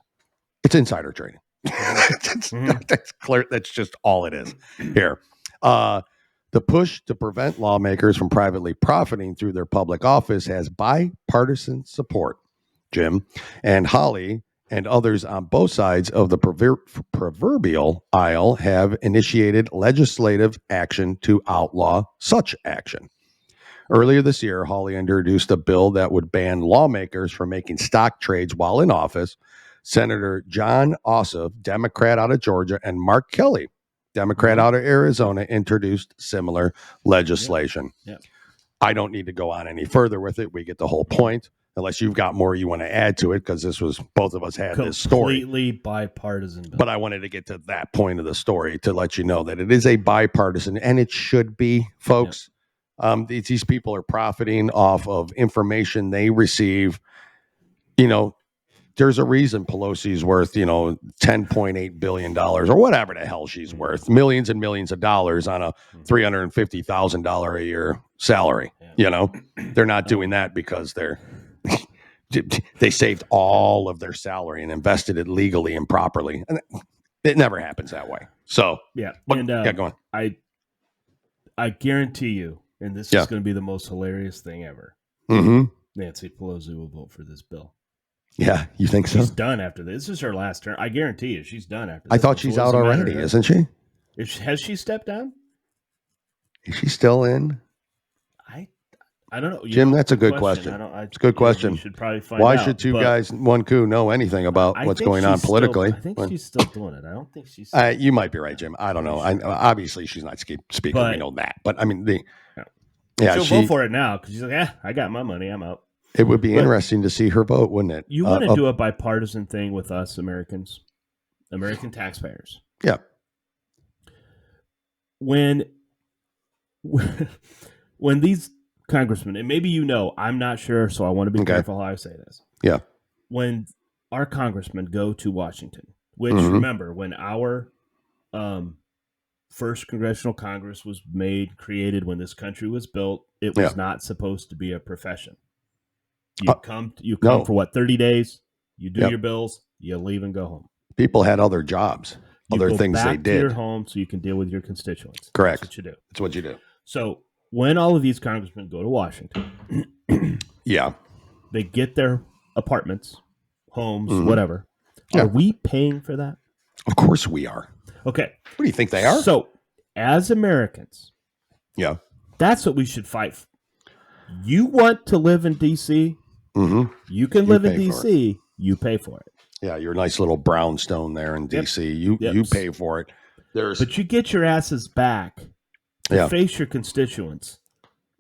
It's insider trading. That's clear. That's just all it is here. The push to prevent lawmakers from privately profiting through their public office has bipartisan support, Jim, and Hawley and others on both sides of the proverbial aisle have initiated legislative action to outlaw such action. Earlier this year, Hawley introduced a bill that would ban lawmakers from making stock trades while in office. Senator John Ossoff, Democrat out of Georgia, and Mark Kelly, Democrat out of Arizona, introduced similar legislation. Yep. I don't need to go on any further with it. We get the whole point, unless you've got more you want to add to it, because this was, both of us had this story. Completely bipartisan bill. But I wanted to get to that point of the story to let you know that it is a bipartisan, and it should be, folks. Yep. These people are profiting off of information they receive. You know, there's a reason Pelosi's worth, $10.8 billion or whatever the hell she's worth, millions and millions of dollars on a $350,000 a year salary. Yeah. They're not doing that because they saved all of their salary and invested it legally and properly. And it never happens that way. So, yeah. Go on. I guarantee you, and this is going to be the most hilarious thing ever. Mm-hmm. Nancy Pelosi will vote for this bill. Yeah, you think so? She's done after this. This is her last term. I guarantee you, she's done after this. I thought she's out already, isn't she? Has she stepped down? Is she still in? I don't know. Jim, that's a good question. It's a good question. You should probably find Why out, should two guys, one coup, know anything about what's going on politically? I think she's still doing it. I don't think she's. You might be right, Jim. I don't know. Obviously, she's not speaking. We know that. But I mean, she'll vote for it now because she's like, I got my money. I'm out. It would be interesting to see her vote, wouldn't it? You want to do a bipartisan thing with us Americans, American taxpayers. Yeah. When these congressmen, and maybe I'm not sure, so I want to be careful how I say this. Yeah. When our congressmen go to Washington, which remember, when our first congressional Congress was created, when this country was built, it was not supposed to be a profession. You come for what, 30 days, you do your bills, you leave and go home. People had other jobs, other things they did. To your home so you can deal with your constituents. Correct. That's what you do. That's what you do. So when all of these congressmen go to Washington, they get their apartments, homes, whatever. Yeah. Are we paying for that? Of course we are. Okay. What do you think they are? So as Americans, that's what we should fight for. You want to live in D.C., you can live in D.C., you pay for it. Yeah, your nice little brownstone there in D.C., you pay for it. But you get your asses back to face your constituents,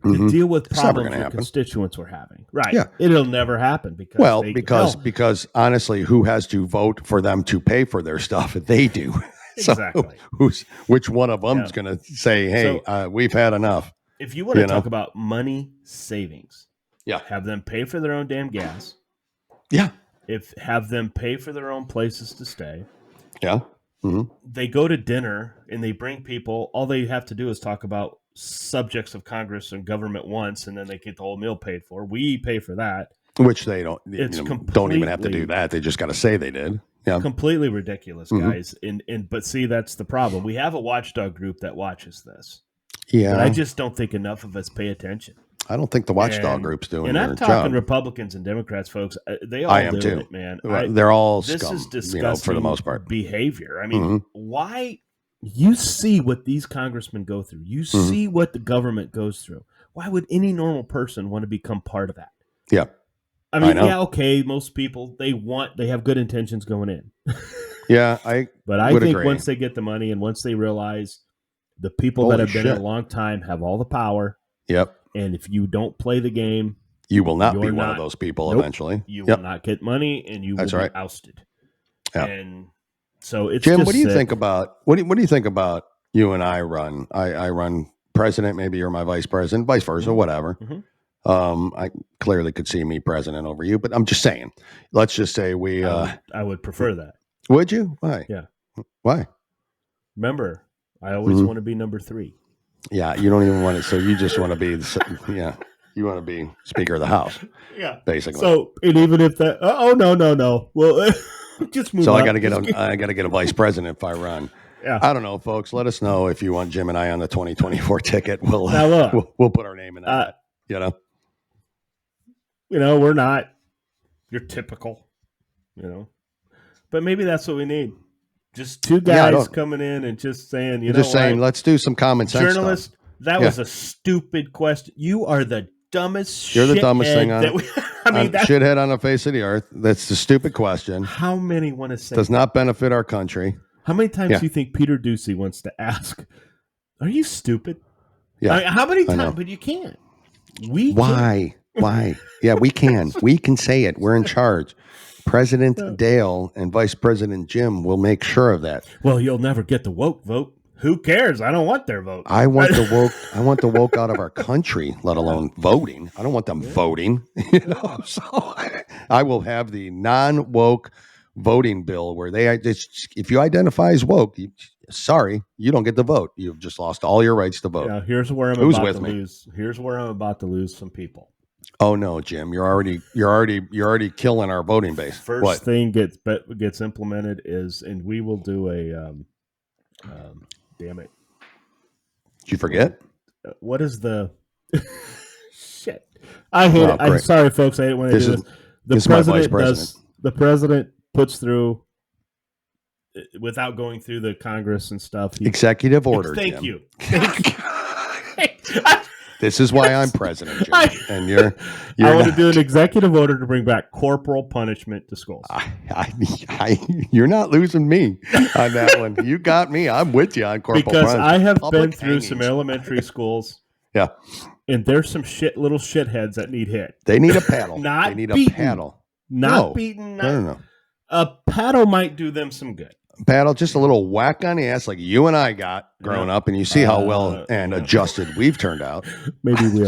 to deal with problems your constituents were having. Right. Yeah. It'll never happen because honestly, who has to vote for them to pay for their stuff? They do. Exactly. So which one of them is going to say, hey, we've had enough? If you want to talk about money savings, have them pay for their own damn gas. Yeah. Have them pay for their own places to stay. Yeah. They go to dinner and they bring people. All they have to do is talk about subjects of Congress and government once, and then they get the whole meal paid for. We pay for that. Which they don't. Don't even have to do that. They just got to say they did. Yeah. Completely ridiculous, guys. But see, that's the problem. We have a watchdog group that watches this. Yeah. But I just don't think enough of us pay attention. I don't think the watchdog group's doing their job. And I'm talking Republicans and Democrats, folks. They all do it, man. They're all this scum, is disgusting for the most part. Behavior. I mean, why? You see what these congressmen go through. You see what the government goes through. Why would any normal person want to become part of that? Yeah. I mean, okay, most people, they have good intentions going in. Yeah, But I think once they get the money and once they realize the people that have been in a long time have all the power. Yep. And if you don't play the game, you will not be one of those people eventually. You will not get money, and you will be ousted. Yep. And so it's Jim. What do you think about what do you think about you and I run? I run president. Maybe you're my vice president, vice versa, whatever. I clearly could see me president over you, but I'm just saying. Let's just say I would prefer that. Would you? Why? Yeah. Why? Remember, I always want to be number 3. Yeah, you don't even want it. So you just want to be, you want to be Speaker of the House. Yeah, basically. So, and even if that, no. Well, just move. So on. I got to get a vice president if I run. Yeah. I don't know, folks. Let us know if you want Jim and I on the 2024 ticket. We'll we'll put our name in that. We're not your typical, but maybe that's what we need. Just 2 guys coming in and just saying, saying, let's do some common sense. Journalist, stuff. That was a stupid question. You are the dumbest. You're the dumbest thing on. Shithead on the face of the earth. That's the stupid question. How many want to say does not benefit our country? How many times do you think Peter Ducey wants to ask? Are you stupid? Yeah. How many times? But you can't. Why? Yeah, we can. We can say it. We're in charge. President Dale and Vice President Jim will make sure of that. Well, you'll never get the woke vote. Who cares? I don't want their vote. I want the woke. I want the woke out of our country, let alone voting. I don't want them voting. So I will have the non-woke voting bill where if you identify as woke, sorry, you don't get the vote. You've just lost all your rights to vote. Yeah, here's where I'm about to lose. Here's where I'm about to lose some people. Oh no, Jim! You're already killing our voting base. First thing gets implemented is, and we will do a. Damn it! Did you forget? What is the shit? I hate it. I'm sorry, folks. I hate when I do this. The president does. The president puts through without going through the Congress and stuff. Executive order. Thank Jim. you. This is why I'm president, Jim. And you're I want to do an executive order to bring back corporal punishment to schools. You're not losing me on that one. You got me. I'm with you on corporal punishment. Because I have been through some elementary schools. Yeah. And there's some little shitheads that need hit. They need a paddle. They need beaten. A paddle. Not beaten. No. A paddle might do them some good. Paddle, just a little whack on the ass like you and I got growing up, and you see how well and adjusted we've turned out. Maybe we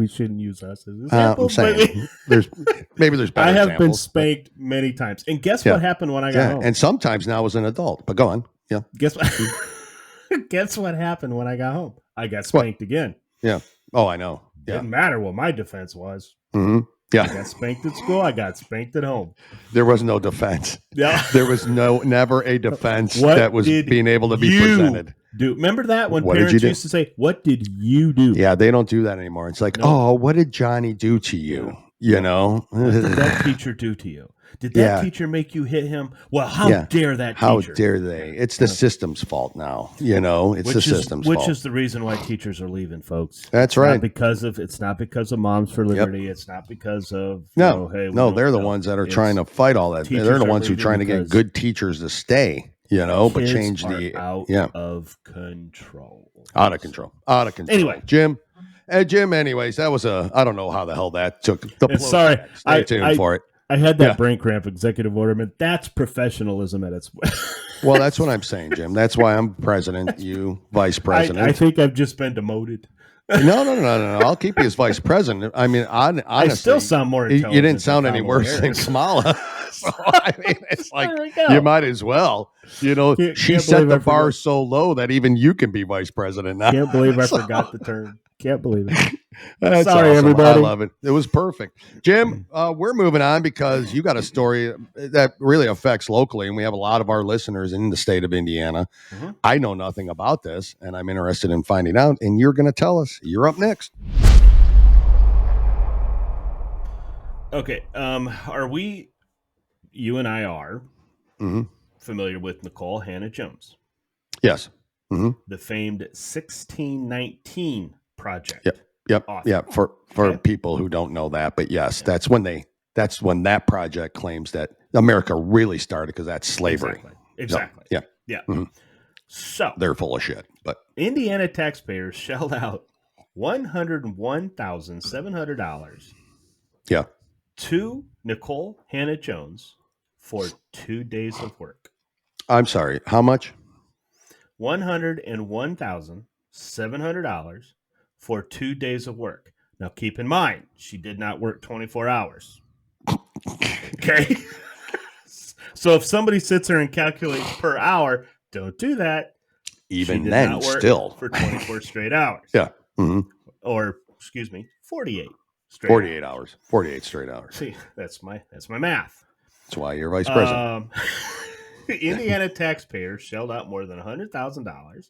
shouldn't use us as examples. I'm saying there's better I have examples, been spanked many times. And guess what happened when I got home? And sometimes now as an adult. But go on. Yeah. Guess what happened when I got home? I got spanked again. Yeah. Oh, I know. Yeah. Didn't matter what my defense was. Mm-hmm. Yeah. I got spanked at school. I got spanked at home. There was no defense. Yeah. There was never a defense that was being able to be presented. Remember that when parents used to say, "What did you do?" Yeah, they don't do that anymore. It's like, "Oh, what did Johnny do to you?" You know? What did that teacher do to you? Did that teacher make you hit him? Well, how dare that teacher? How dare they? It's the system's fault now. It's the system's fault. Which is the reason why teachers are leaving, folks. That's right. It's not because of Moms for Liberty. Yep. It's not because of they're the ones that are trying to fight all that. They're the ones who are trying to get good teachers to stay. But change out of control. Out of control. Anyway, Jim. Anyways, that was I don't know how the hell that took. Sorry, stay tuned for it. I had that brain cramp. Executive order, man. That's professionalism at its. Well, that's what I'm saying, Jim. That's why I'm president. You vice president. I think I've just been demoted. No. I'll keep you as vice president. I mean, honestly, I still sound more intelligent. You didn't sound any worse than Kamala. So I mean, it's like you might as well. She set the bar so low that even you can be vice president now. Can't believe I forgot the term. Can't believe it. That's Sorry, awesome. everybody. I love it. It was perfect. Jim, we're moving on because you got a story that really affects locally, and we have a lot of our listeners in the state of Indiana. Mm-hmm. I know nothing about this, and I'm interested in finding out, and you're going to tell us. You're up next. Okay. You and I are familiar with Nicole Hannah-Jones. Yes. Mm-hmm. The famed 1619 project. Yep. Author. Yeah. For people who don't know that, but yes, that's when that project claims that America really started because that's slavery. Exactly. Yeah. Mm-hmm. So they're full of shit. But Indiana taxpayers shelled out $101,700. Yeah. To Nicole Hannah-Jones for 2 days of work. I'm sorry. How much? $101,700 for 2 days of work. Now, keep in mind, she did not work 24 hours. Okay? So if somebody sits there and calculates per hour, don't do that. Even then, still. For 24 straight hours. Yeah. Mm-hmm. Or, 48 straight 48 hours. 48 straight hours. See, that's my math. That's why you're vice president. Indiana taxpayers shelled out more than $100,000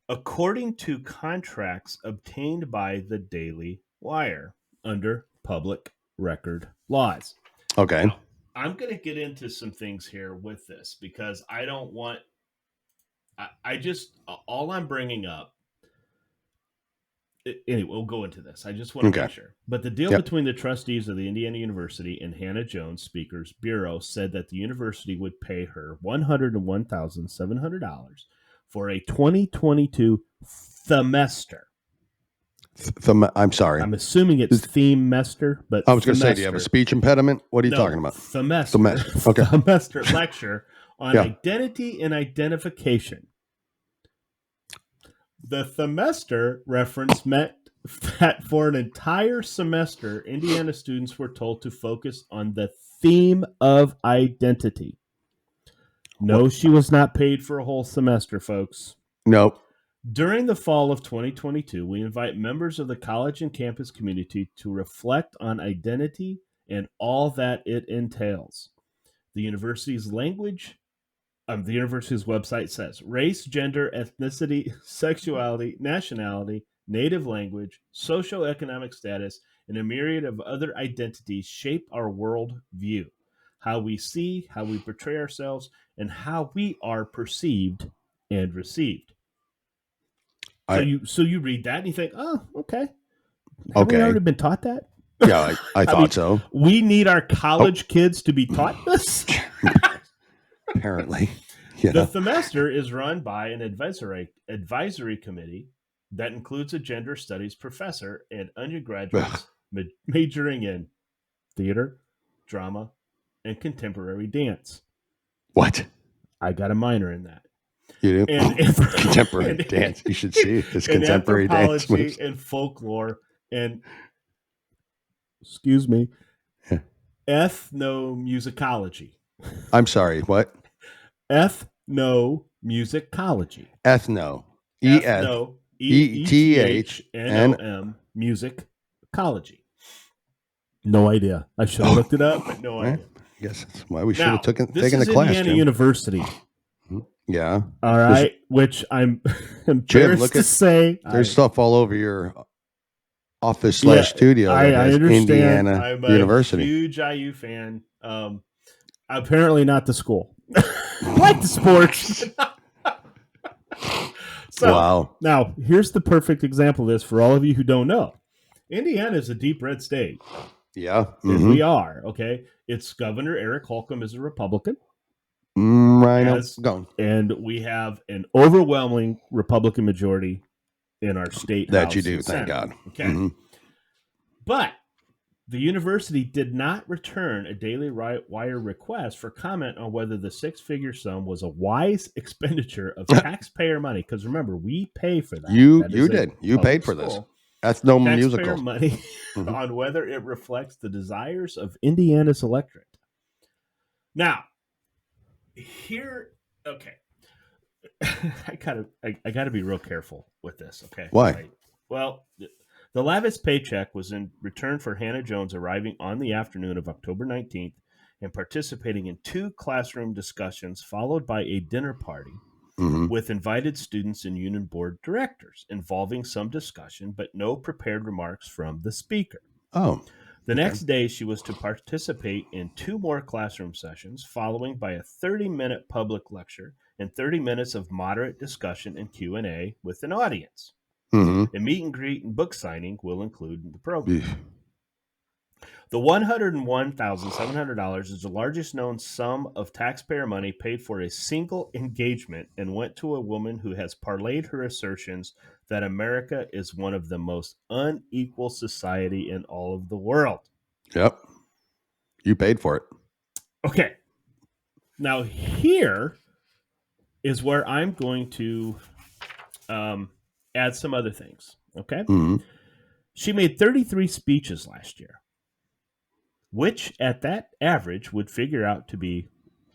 according to contracts obtained by the Daily Wire under public record laws. Okay. Now, I'm going to get into some things here with this because I don't want, all I'm bringing up, anyway, we'll go into this. I just want to make sure. But the deal between the trustees of the Indiana University and Hannah Jones Speakers Bureau said that the university would pay her $101,700 for a 2022 semester. I'm sorry. I'm assuming it's theme-mester, but I was going to say, do you have a speech impediment? What are you talking about? Semester. Okay. Semester lecture on identity and identification. The semester reference meant that for an entire semester, Indiana students were told to focus on the theme of identity. No, she was not paid for a whole semester, folks. Nope. During the fall of 2022, we invite members of the college and campus community to reflect on identity and all that it entails. The university's website says race, gender, ethnicity, sexuality, nationality, native language, socioeconomic status, and a myriad of other identities shape our world view, how we see, how we portray ourselves, and how we are perceived and received. So you read that and you think, oh, okay. Have we already been taught that? Yeah, I thought so. We need our college kids to be taught this? Apparently. Yeah. The semester is run by an advisory committee that includes a gender studies professor and undergraduates majoring in theater, drama, and contemporary dance. What? I got a minor in that. You do? Contemporary dance. You should see this contemporary dance. And folklore and, ethnomusicology. I'm sorry, what? Ethnomusicology. Ethno. E-Ethnomm musicology. No idea. I should have looked it up, but no idea. I guess that's why we should have taken the class. This is Indiana University. Yeah. All right. Which I'm embarrassed to say. There's stuff all over your office / studio. I understand. Indiana I'm University. A huge IU fan. Apparently not the school. Like the sports. Wow. Now, here's the perfect example of this for all of you who don't know. Indiana is a deep red state. Yeah. And we are, okay? Its governor, Eric Holcomb, is a Republican. I know. Go. And we have an overwhelming Republican majority in our state. That House you do, and thank Senate. God. Okay. But the university did not return a Daily Wire request for comment on whether the six-figure sum was a wise expenditure of taxpayer money. Because remember, we pay for that. You did. You paid for this. Ethnomusical. Taxpayer money on whether it reflects the desires of Indiana's electorate. Now, here, okay. I gotta be real careful with this. Okay. Why? Right. Well, the lavish paycheck was in return for Hannah Jones arriving on the afternoon of October 19th and participating in 2 classroom discussions, followed by a dinner party with invited students and union board directors, involving some discussion but no prepared remarks from the speaker. Oh. The next day, she was to participate in 2 more classroom sessions, following by a 30-minute public lecture and 30 minutes of moderate discussion and Q&A with an audience. A meet and greet and book signing will include the program. The $101,700 is the largest known sum of taxpayer money paid for a single engagement and went to a woman who has parlayed her assertions that America is one of the most unequal society in all of the world. Yep. You paid for it. Okay. Now, here is where I'm going to add some other things. Okay. She made 33 speeches last year, which at that average would figure out to be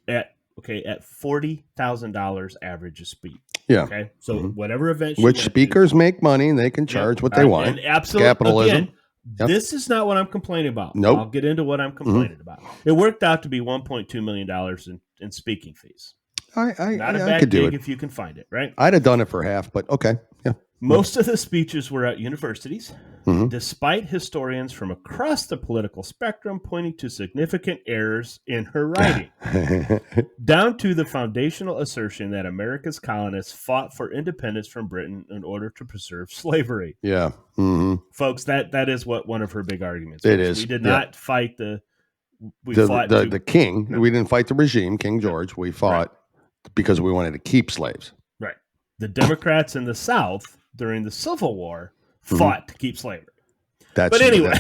at $40,000 average a speech. Yeah. Okay. So whatever event, which speakers make money and they can charge what they want. And absolutely, capitalism. Again, this is not what I'm complaining about. Nope. I'll get into what I'm complaining about. It worked out to be $1.2 million in speaking fees. Not a I bad could do gig it if you can find it, right? I'd have done it for half, but okay. Yeah. Most of the speeches were at universities, despite historians from across the political spectrum pointing to significant errors in her writing, down to the foundational assertion that America's colonists fought for independence from Britain in order to preserve slavery. Yeah. Folks, that is what one of her big arguments It was. is. We did not fight the king. No. We didn't fight the regime, King George. We fought because we wanted to keep slaves. Right. The Democrats in the South during the Civil War fought to keep slavery. But anyway.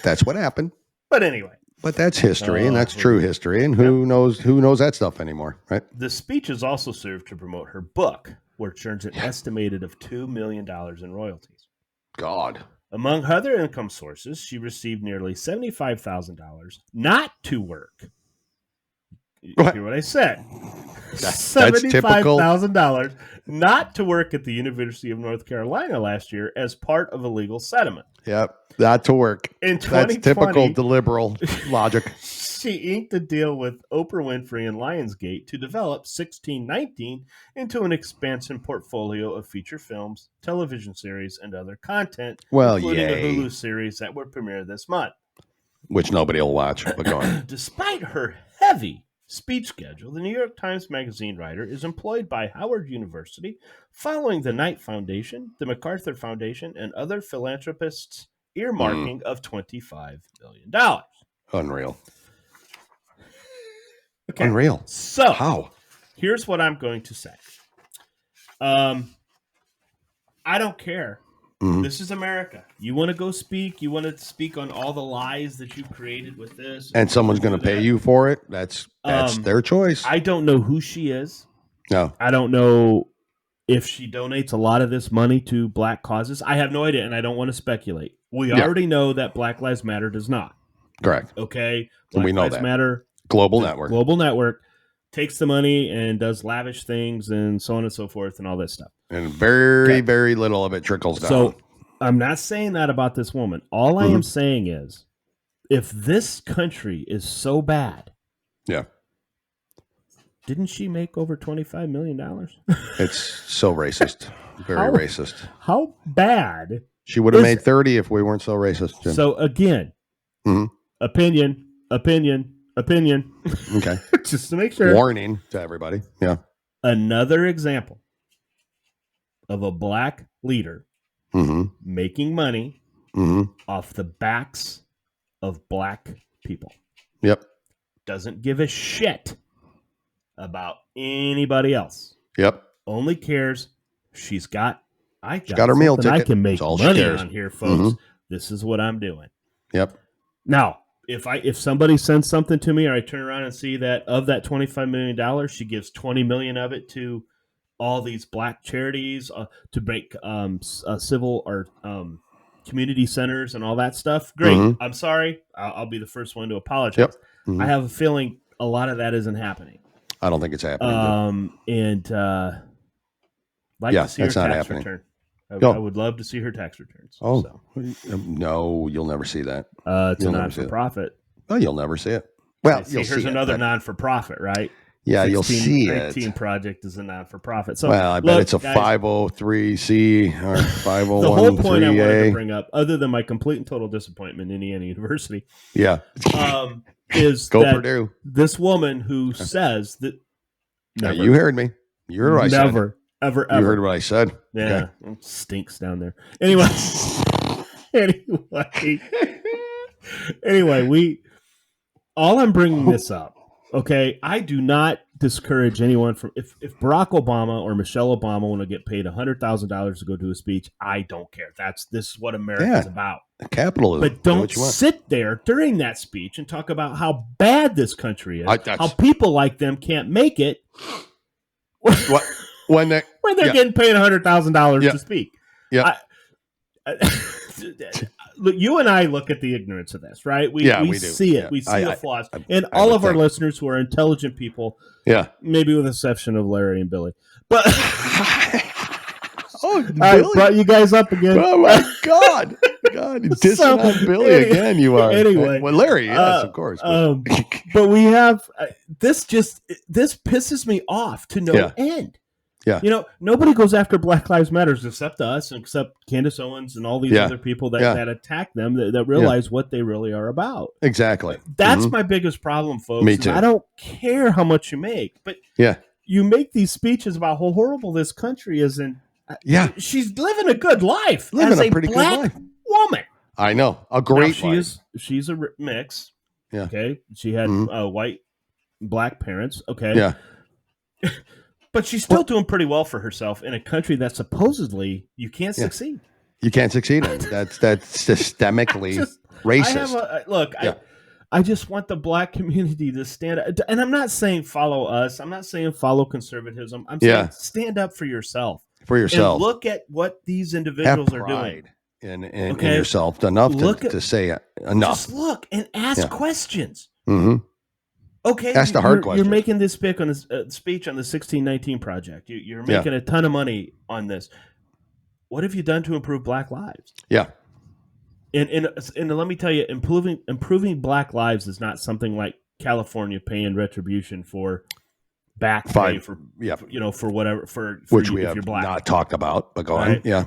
That's what happened. But anyway. But that's history, and that's true history, and who knows that stuff anymore, right? The speeches also served to promote her book, which earns an estimated of $2 million in royalties. God. Among other income sources, she received nearly $75,000 not to work. What? Hear what I said. That's typical. $75,000 not to work at the University of North Carolina last year as part of a legal settlement. Yep, not to work. In 2020, that's typical the liberal logic. She inked a deal with Oprah Winfrey and Lionsgate to develop 1619 into an expansive portfolio of feature films, television series, and other content, including a Hulu series that will premiere this month. Which nobody will watch, but go on. Despite her heavy speech schedule, the New York Times Magazine writer is employed by Howard University following the Knight Foundation, the MacArthur Foundation, and other philanthropists' earmarking of $25 million. Unreal. Okay. Unreal. So, how? Here's what I'm going to say. I don't care. This is America. You want to go speak? You want to speak on all the lies that you created with this? And someone's going to pay you for it? That's their choice. I don't know who she is. No. I don't know if she donates a lot of this money to black causes. I have no idea, and I don't want to speculate. We already know that Black Lives Matter does not. Correct. Okay? Black we know Lives that. Matter. Global network. Global network takes the money and does lavish things and so on and so forth and all this stuff. And very little of it trickles down. So I'm not saying that about this woman. All I am saying is, if this country is so bad, didn't she make over $25 million? It's so racist. Very racist. How bad? She would have made 30 if we weren't so racist, Jim. So again, opinion. Okay. Just to make sure. Warning to everybody. Yeah. Another example of a black leader making money off the backs of black people. Yep. Doesn't give a shit about anybody else. Yep. Only cares she's got her meal ticket. I can make money on here, folks. This is what I'm doing. Yep. Now, if somebody sends something to me or I turn around and see that of that $25 million, she gives $20 million of it to all these black charities to make civil or community centers and all that stuff. Great. I'm sorry. I'll be the first one to apologize. Yep. I have a feeling a lot of that isn't happening. I don't think it's happening. To see her tax return. I would love to see her tax returns. Oh, so. No, you'll never see that. It's a non-for-profit. Oh, you'll never see it. Well, you'll see another non-for-profit, right? Yeah, you'll see it. 16 Project is a non-for-profit. So, I bet it's a 503C or 501. The whole point I wanted to bring up, other than my complete and total disappointment in Indiana University, is Go that Purdue. This woman who says that you heard me. You heard what I said. Never, ever. You heard what I said. Yeah, It stinks down there. Anyway, all I'm bringing this up. Okay, I do not discourage anyone from if Barack Obama or Michelle Obama want to get paid $100,000 to go do a speech. I don't care. This is what America's about. Capitalism. But don't sit there during that speech and talk about how bad this country is, how people like them can't make it. When they're getting paid $100,000 to speak. Yeah. look, you and I look at the ignorance of this, right? We do. see it. Yeah. We see the flaws. And I all would of our think. listeners who are intelligent people, maybe with the exception of Larry and Billy. But I brought you guys up again. Oh, my God. God, dissing on Billy again, you are. Anyway. Well, Larry, yes, of course. But we have, this pisses me off to no end. Yeah. You know, nobody goes after Black Lives Matters except us, except Candace Owens and all these other people that attack them, that realize what they really are about. Exactly. That's my biggest problem, folks. Me too. I don't care how much you make, but you make these speeches about how horrible this country is, and she's living a good life. Living a pretty black good life. woman. I know. A great life. She's a mix. Yeah. Okay. She had white, black parents. Okay. Yeah. But she's still doing pretty well for herself in a country that supposedly you can't succeed. You can't succeed in. That's systemically racist. I just want the black community to stand up. And I'm not saying follow us. I'm not saying follow conservatism. I'm saying stand up for yourself. For yourself. And look at what these individuals are doing. In yourself enough to say enough. Just look and ask questions. Mm-hmm. Okay, that's the hard question. You're making this speech on the 1619 project. You're making a ton of money on this. What have you done to improve Black lives? Yeah, and let me tell you, improving Black lives is not something like California paying retribution for back pay for whatever for which you, we if have you're black. Not talked about, but go on. Yeah,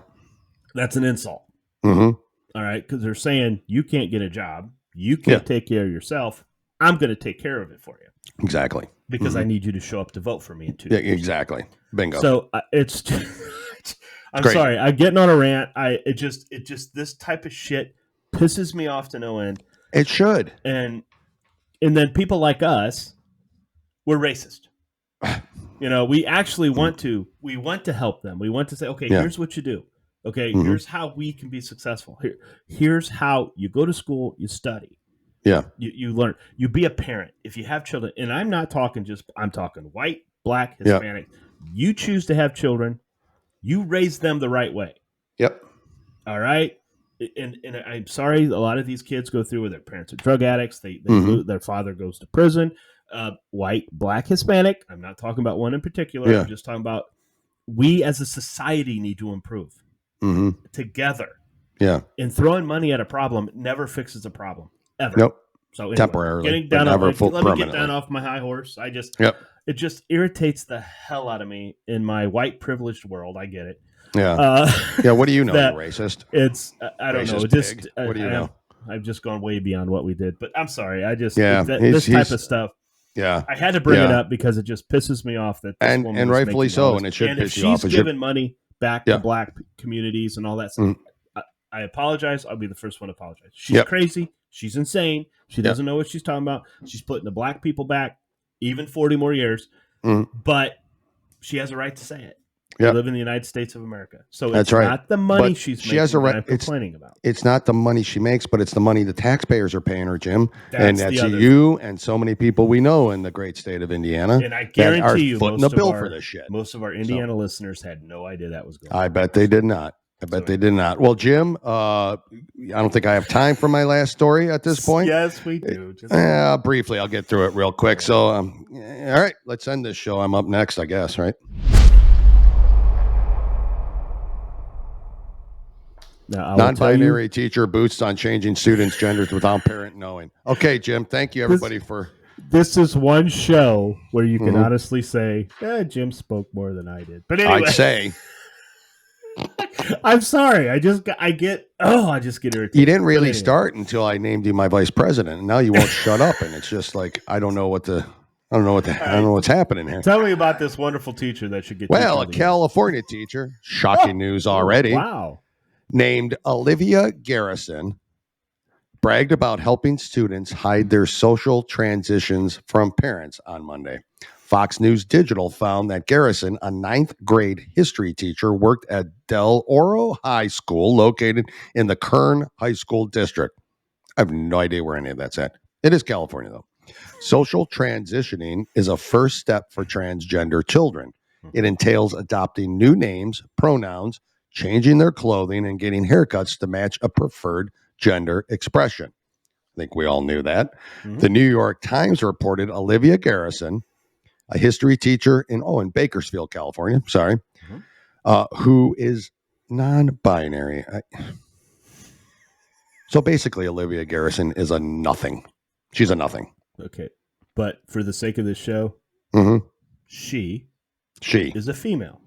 that's an insult. Mm-hmm. All right, because they're saying you can't get a job, you can't take care of yourself. I'm going to take care of it for you. Exactly. Because I need you to show up to vote for me in 2 days. Yeah, exactly. Bingo. So it's I'm sorry. I'm getting on a rant. It just this type of shit pisses me off to no end. It should. And then people like us, we're racist. You know, we actually want to help them. We want to say, okay, here's what you do. Okay, here's how we can be successful. Here's how you go to school, you study. Yeah. You learn. You be a parent. If you have children, and I'm talking white, black, Hispanic. You choose to have children. You raise them the right way. Yep. All right. And I'm sorry, a lot of these kids go through where their parents are drug addicts. Their father goes to prison. White, black, Hispanic. I'm not talking about one in particular. I'm just talking about we as a society need to improve together. Yeah. And throwing money at a problem never fixes a problem. Ever. Nope. So anyway, temporarily, getting down let me get down off my high horse. It just irritates the hell out of me in my white privileged world. I get it. Yeah. What do you know? You're racist. It's I don't know. Just what do you know? I've just gone way beyond what we did. But I'm sorry. I just this type of stuff. Yeah. I had to bring it up because it just pisses me off that this woman and rightfully so, and it should piss you off. She's giving money back to black communities and all that stuff. I apologize. I'll be the first one to apologize. She's crazy. She's insane. She doesn't know what she's talking about. She's putting the black people back even 40 more years. But she has a right to say it. We live in the United States of America. So it's not the money she's making has a right, I'm complaining about. It's not the money she makes, but it's the money the taxpayers are paying her, Jim. That's you and so many people we know in the great state of Indiana. And I guarantee you footing the bill for this shit. Most of our Indiana listeners had no idea that was going on. I bet they did not. They did not. Well, Jim, I don't think I have time for my last story at this point. Yes, we do. Briefly, I'll get through it real quick. So, all right, let's end this show. I'm up next, I guess, right? Non-binary teacher boosts on changing students' genders without parent knowing. Okay, Jim, thank you, everybody, for... This is one show where you can honestly say, Jim spoke more than I did. But anyway. I'd say... I'm sorry. I just get irritated. You didn't really start until I named you my vice president, and now you won't shut up. And it's just like I don't know what's happening here. Tell me about this wonderful teacher that should get. Well, a California teacher. Shocking news already. Wow. Named Olivia Garrison bragged about helping students hide their social transitions from parents on Monday. Fox News Digital found that Garrison, a 9th grade history teacher, worked at Del Oro High School, located in the Kern High School District. I have no idea where any of that's at. It is California, though. Social transitioning is a first step for transgender children. It entails adopting new names, pronouns, changing their clothing, and getting haircuts to match a preferred gender expression. I think we all knew that. Mm-hmm. The New York Times reported Olivia Garrison, a history teacher in Bakersfield, California, who is non-binary. So basically, Olivia Garrison is a nothing. She's a nothing. Okay. But for the sake of this show, she is a female.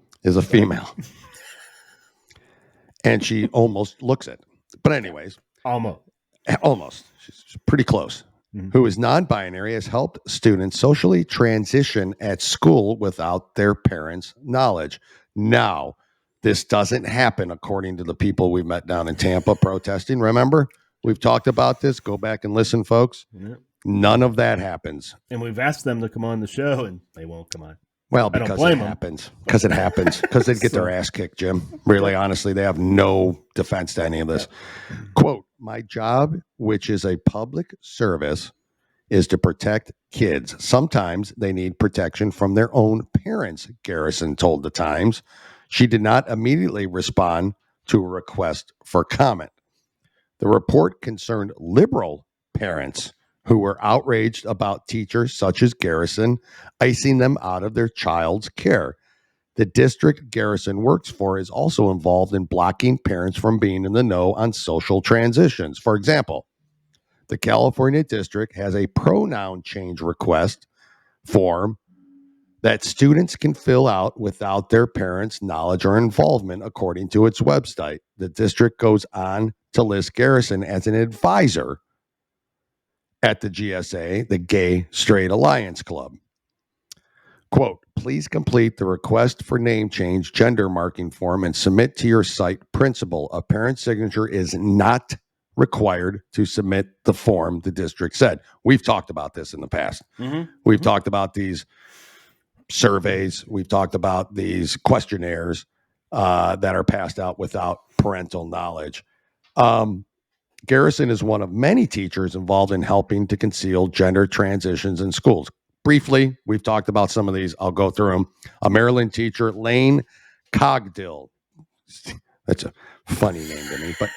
And she almost looks it. But anyways. Almost. She's pretty close. Mm-hmm. Who is non-binary, has helped students socially transition at school without their parents' knowledge. Now, this doesn't happen according to the people we met down in Tampa protesting. Remember? We've talked about this. Go back and listen, folks. Yep. None of that happens. And we've asked them to come on the show, and they won't come on. Well, because it happens. Because it happens. Because they get their ass kicked, Jim. Really, honestly, they have no defense to any of this. Quote, my job, which is a public service, is to protect kids. Sometimes they need protection from their own parents, Garrison told the Times. She did not immediately respond to a request for comment. The report concerned liberal parents who were outraged about teachers such as Garrison icing them out of their child's care. The district Garrison works for is also involved in blocking parents from being in the know on social transitions. For example, the California district has a pronoun change request form that students can fill out without their parents' knowledge or involvement, according to its website. The district goes on to list Garrison as an advisor at the GSA, the Gay Straight Alliance Club. Quote, please complete the request for name change gender marking form and submit to your site principal. A parent's signature is not required to submit the form, the district said. We've talked about this in the past. Mm-hmm. We've talked about these surveys. We've talked about these questionnaires that are passed out without parental knowledge. Garrison is one of many teachers involved in helping to conceal gender transitions in schools. Briefly, we've talked about some of these. I'll go through them. A Maryland teacher, Lane Cogdill. That's a funny name to me, but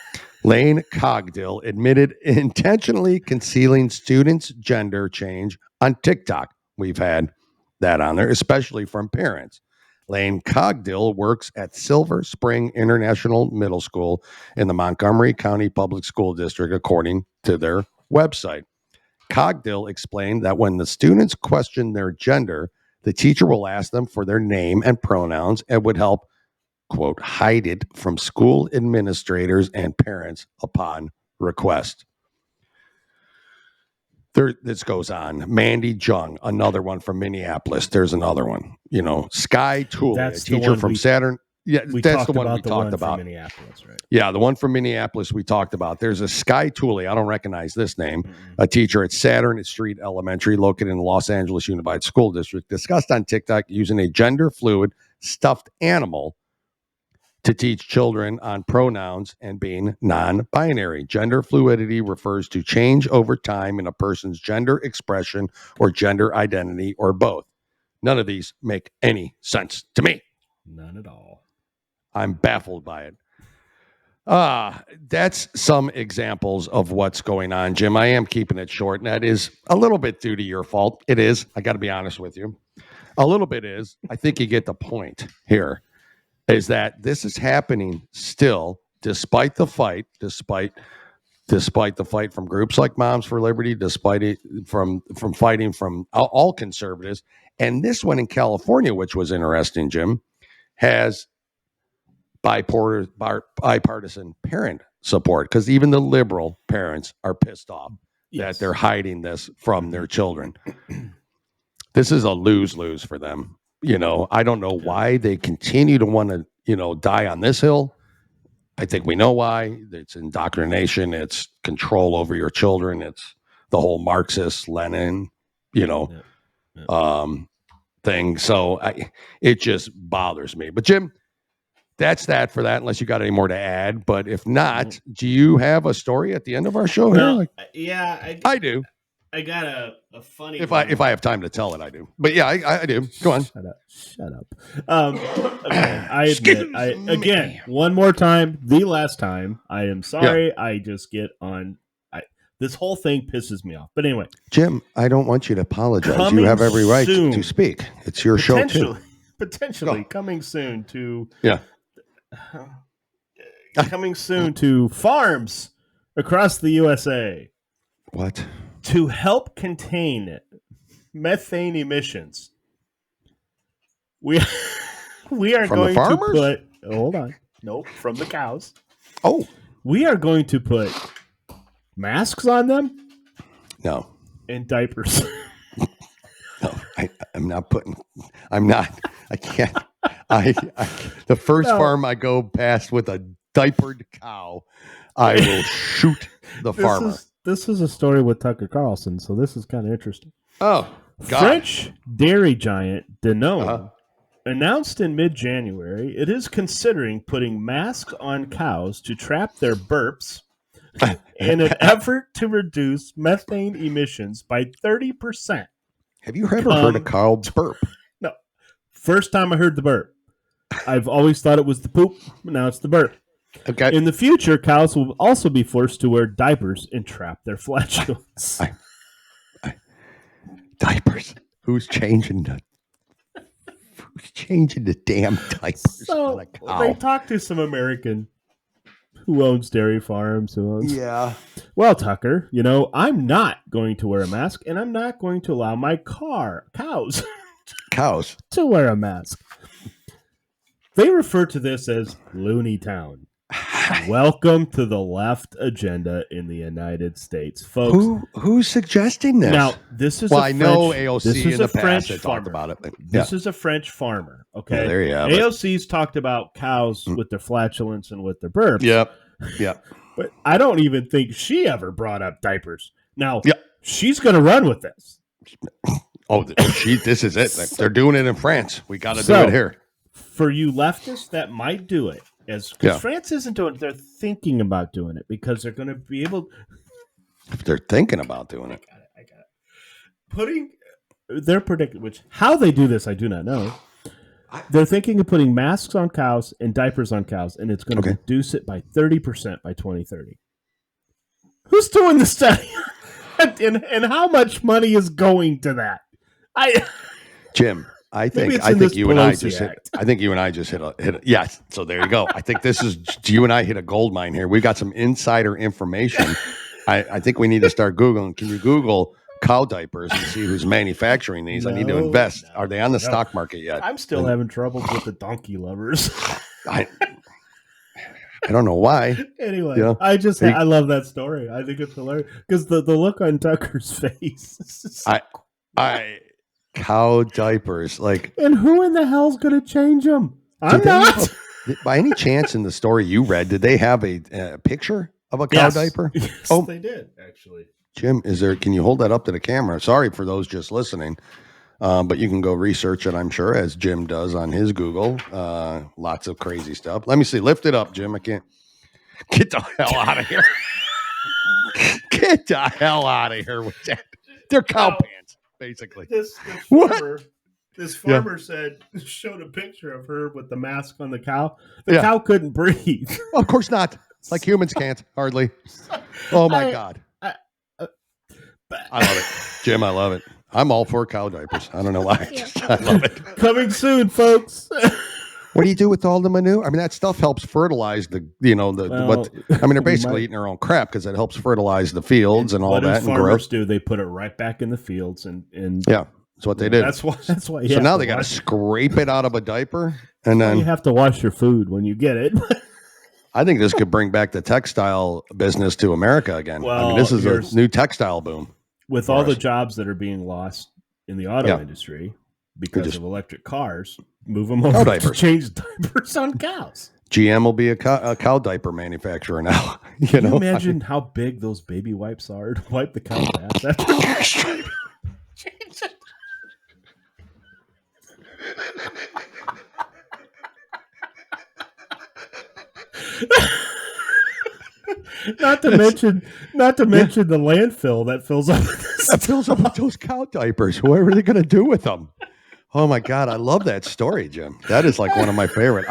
Lane Cogdill admitted intentionally concealing students' gender change on TikTok. We've had that on there, especially from parents. Lane Cogdill works at Silver Spring International Middle School in the Montgomery County Public School District, according to their website. Cogdill explained that when the students question their gender, the teacher will ask them for their name and pronouns and would help, quote, hide it from school administrators and parents upon request. This goes on. Mandy Jung, another one from Minneapolis. There's another one. Sky Tooley, a teacher from Saturn. Yeah, that's the one we talked about. Minneapolis, right? Yeah, the one from Minneapolis we talked about. There's a Sky Tooley. I don't recognize this name. A teacher at Saturn Street Elementary, located in the Los Angeles Unified School District, discussed on TikTok using a gender fluid stuffed animal to teach children on pronouns and being non-binary. Gender fluidity refers to change over time in a person's gender expression or gender identity or both. None of these make any sense to me. None at all. I'm baffled by it. That's some examples of what's going on, Jim. I am keeping it short, and that is a little bit due to your fault. It is. I got to be honest with you. A little bit is. I think you get the point here. Is that this is happening still, despite the fight, despite the fight from groups like Moms for Liberty, despite it from fighting from all conservatives. And this one in California, which was interesting, Jim, has bipartisan parent support, because even the liberal parents are pissed off that they're hiding this from their children. This is a lose-lose for them. I don't know why they continue to want to, die on this hill. I think we know why. It's indoctrination. It's control over your children. It's the whole Marxist, Lenin, thing. So it just bothers me. But Jim, that's that for that, unless you got any more to add. But if not, do you have a story at the end of our show? Well, yeah, I do. I got a funny. If I have time to tell it, I do. But yeah, I do. Go on. Shut up. Okay, I admit. Again, one more time, the last time. I am sorry. Yeah. I just get on. This whole thing pisses me off. But anyway, Jim, I don't want you to apologize. You have every right to speak. It's your show too. Potentially coming soon to coming soon to farms across the USA. What? To help contain methane emissions, we are from going the to put. Hold on, nope, from the cows. Oh, we are going to put masks on them. No, and diapers. No, I'm not putting. I'm not. I can't. The first farm I go past with a diapered cow, I will shoot the farmer. This is a story with Tucker Carlson, so this is kind of interesting. Oh, God. French dairy giant Danone announced in mid-January it is considering putting masks on cows to trap their burps in an effort to reduce methane emissions by 30%. Have you ever heard a cow burp? No. First time I heard the burp. I've always thought it was the poop, but now it's the burp. Okay. In the future, cows will also be forced to wear diapers and trap their flatulence. Diapers? Who's changing the damn diapers on a cow? They talked to some American who owns dairy farms. Yeah. Well, Tucker, I'm not going to wear a mask, and I'm not going to allow my cows to wear a mask. They refer to this as Looney Town. Welcome to the left agenda in the United States, folks. Who's suggesting this? Now, this is I know AOC in the past had talked about it. This is a French farmer, okay? Yeah, there you have AOC's talked about cows with their flatulence and with their burps. Yep. But I don't even think she ever brought up diapers. Now, she's going to run with this. This is it. They're doing it in France. We got to do it here. For you leftists that might do it, because France isn't doing it, they're thinking about doing it because they're going to be able. If they're thinking about doing it, I got it. They're predicting how they do this, I do not know. They're thinking of putting masks on cows and diapers on cows, and it's going to reduce it by 30% by 2030. Who's doing the study, and how much money is going to that? Jim. I think you and I just hit a yes. So there you go. I think you and I hit a gold mine here. We got some insider information. I think we need to start Googling. Can you Google cow diapers and see who's manufacturing these? I need to invest. Are they on the stock market yet? I'm still having trouble with the donkey lovers. I don't know why. Anyway, I love that story. I think it's hilarious because the look on Tucker's face. Cow diapers, and who in the hell's going to change them? I'm not. By any chance, in the story you read, did they have a picture of a cow diaper? Yes, they did actually. Jim, can you hold that up to the camera? Sorry for those just listening, but you can go research it, I'm sure, as Jim does on his Google. Lots of crazy stuff. Let me see. Lift it up, Jim. I can't. Get the hell out of here. Get the hell out of here with that. They're cow pants. Basically, this farmer showed a picture of her with the mask on the cow. The cow couldn't breathe. Well, of course not. Like humans can't hardly. Oh my God! I love it, Jim. I love it. I'm all for cow diapers. I don't know why. I love it. Coming soon, folks. What do you do with all the manure? I mean, that stuff helps fertilize they're basically eating their own crap because it helps fertilize the fields and all that. What farmers do? They put it right back in the fields and that's what they did. That's why. So now they got to scrape it out of a diaper, and then you have to wash your food when you get it. I think this could bring back the textile business to America again. Well, this is a new textile boom. With all the jobs that are being lost in the auto industry because of electric cars. Move them over to change diapers on cows. GM will be a cow diaper manufacturer now. Can you imagine how big those baby wipes are to wipe the cow's ass after? Not to mention the landfill that fills up with this That fills up with those cow diapers. What are they going to do with them? Oh my God, I love that story, Jim. That is like one of my favorite.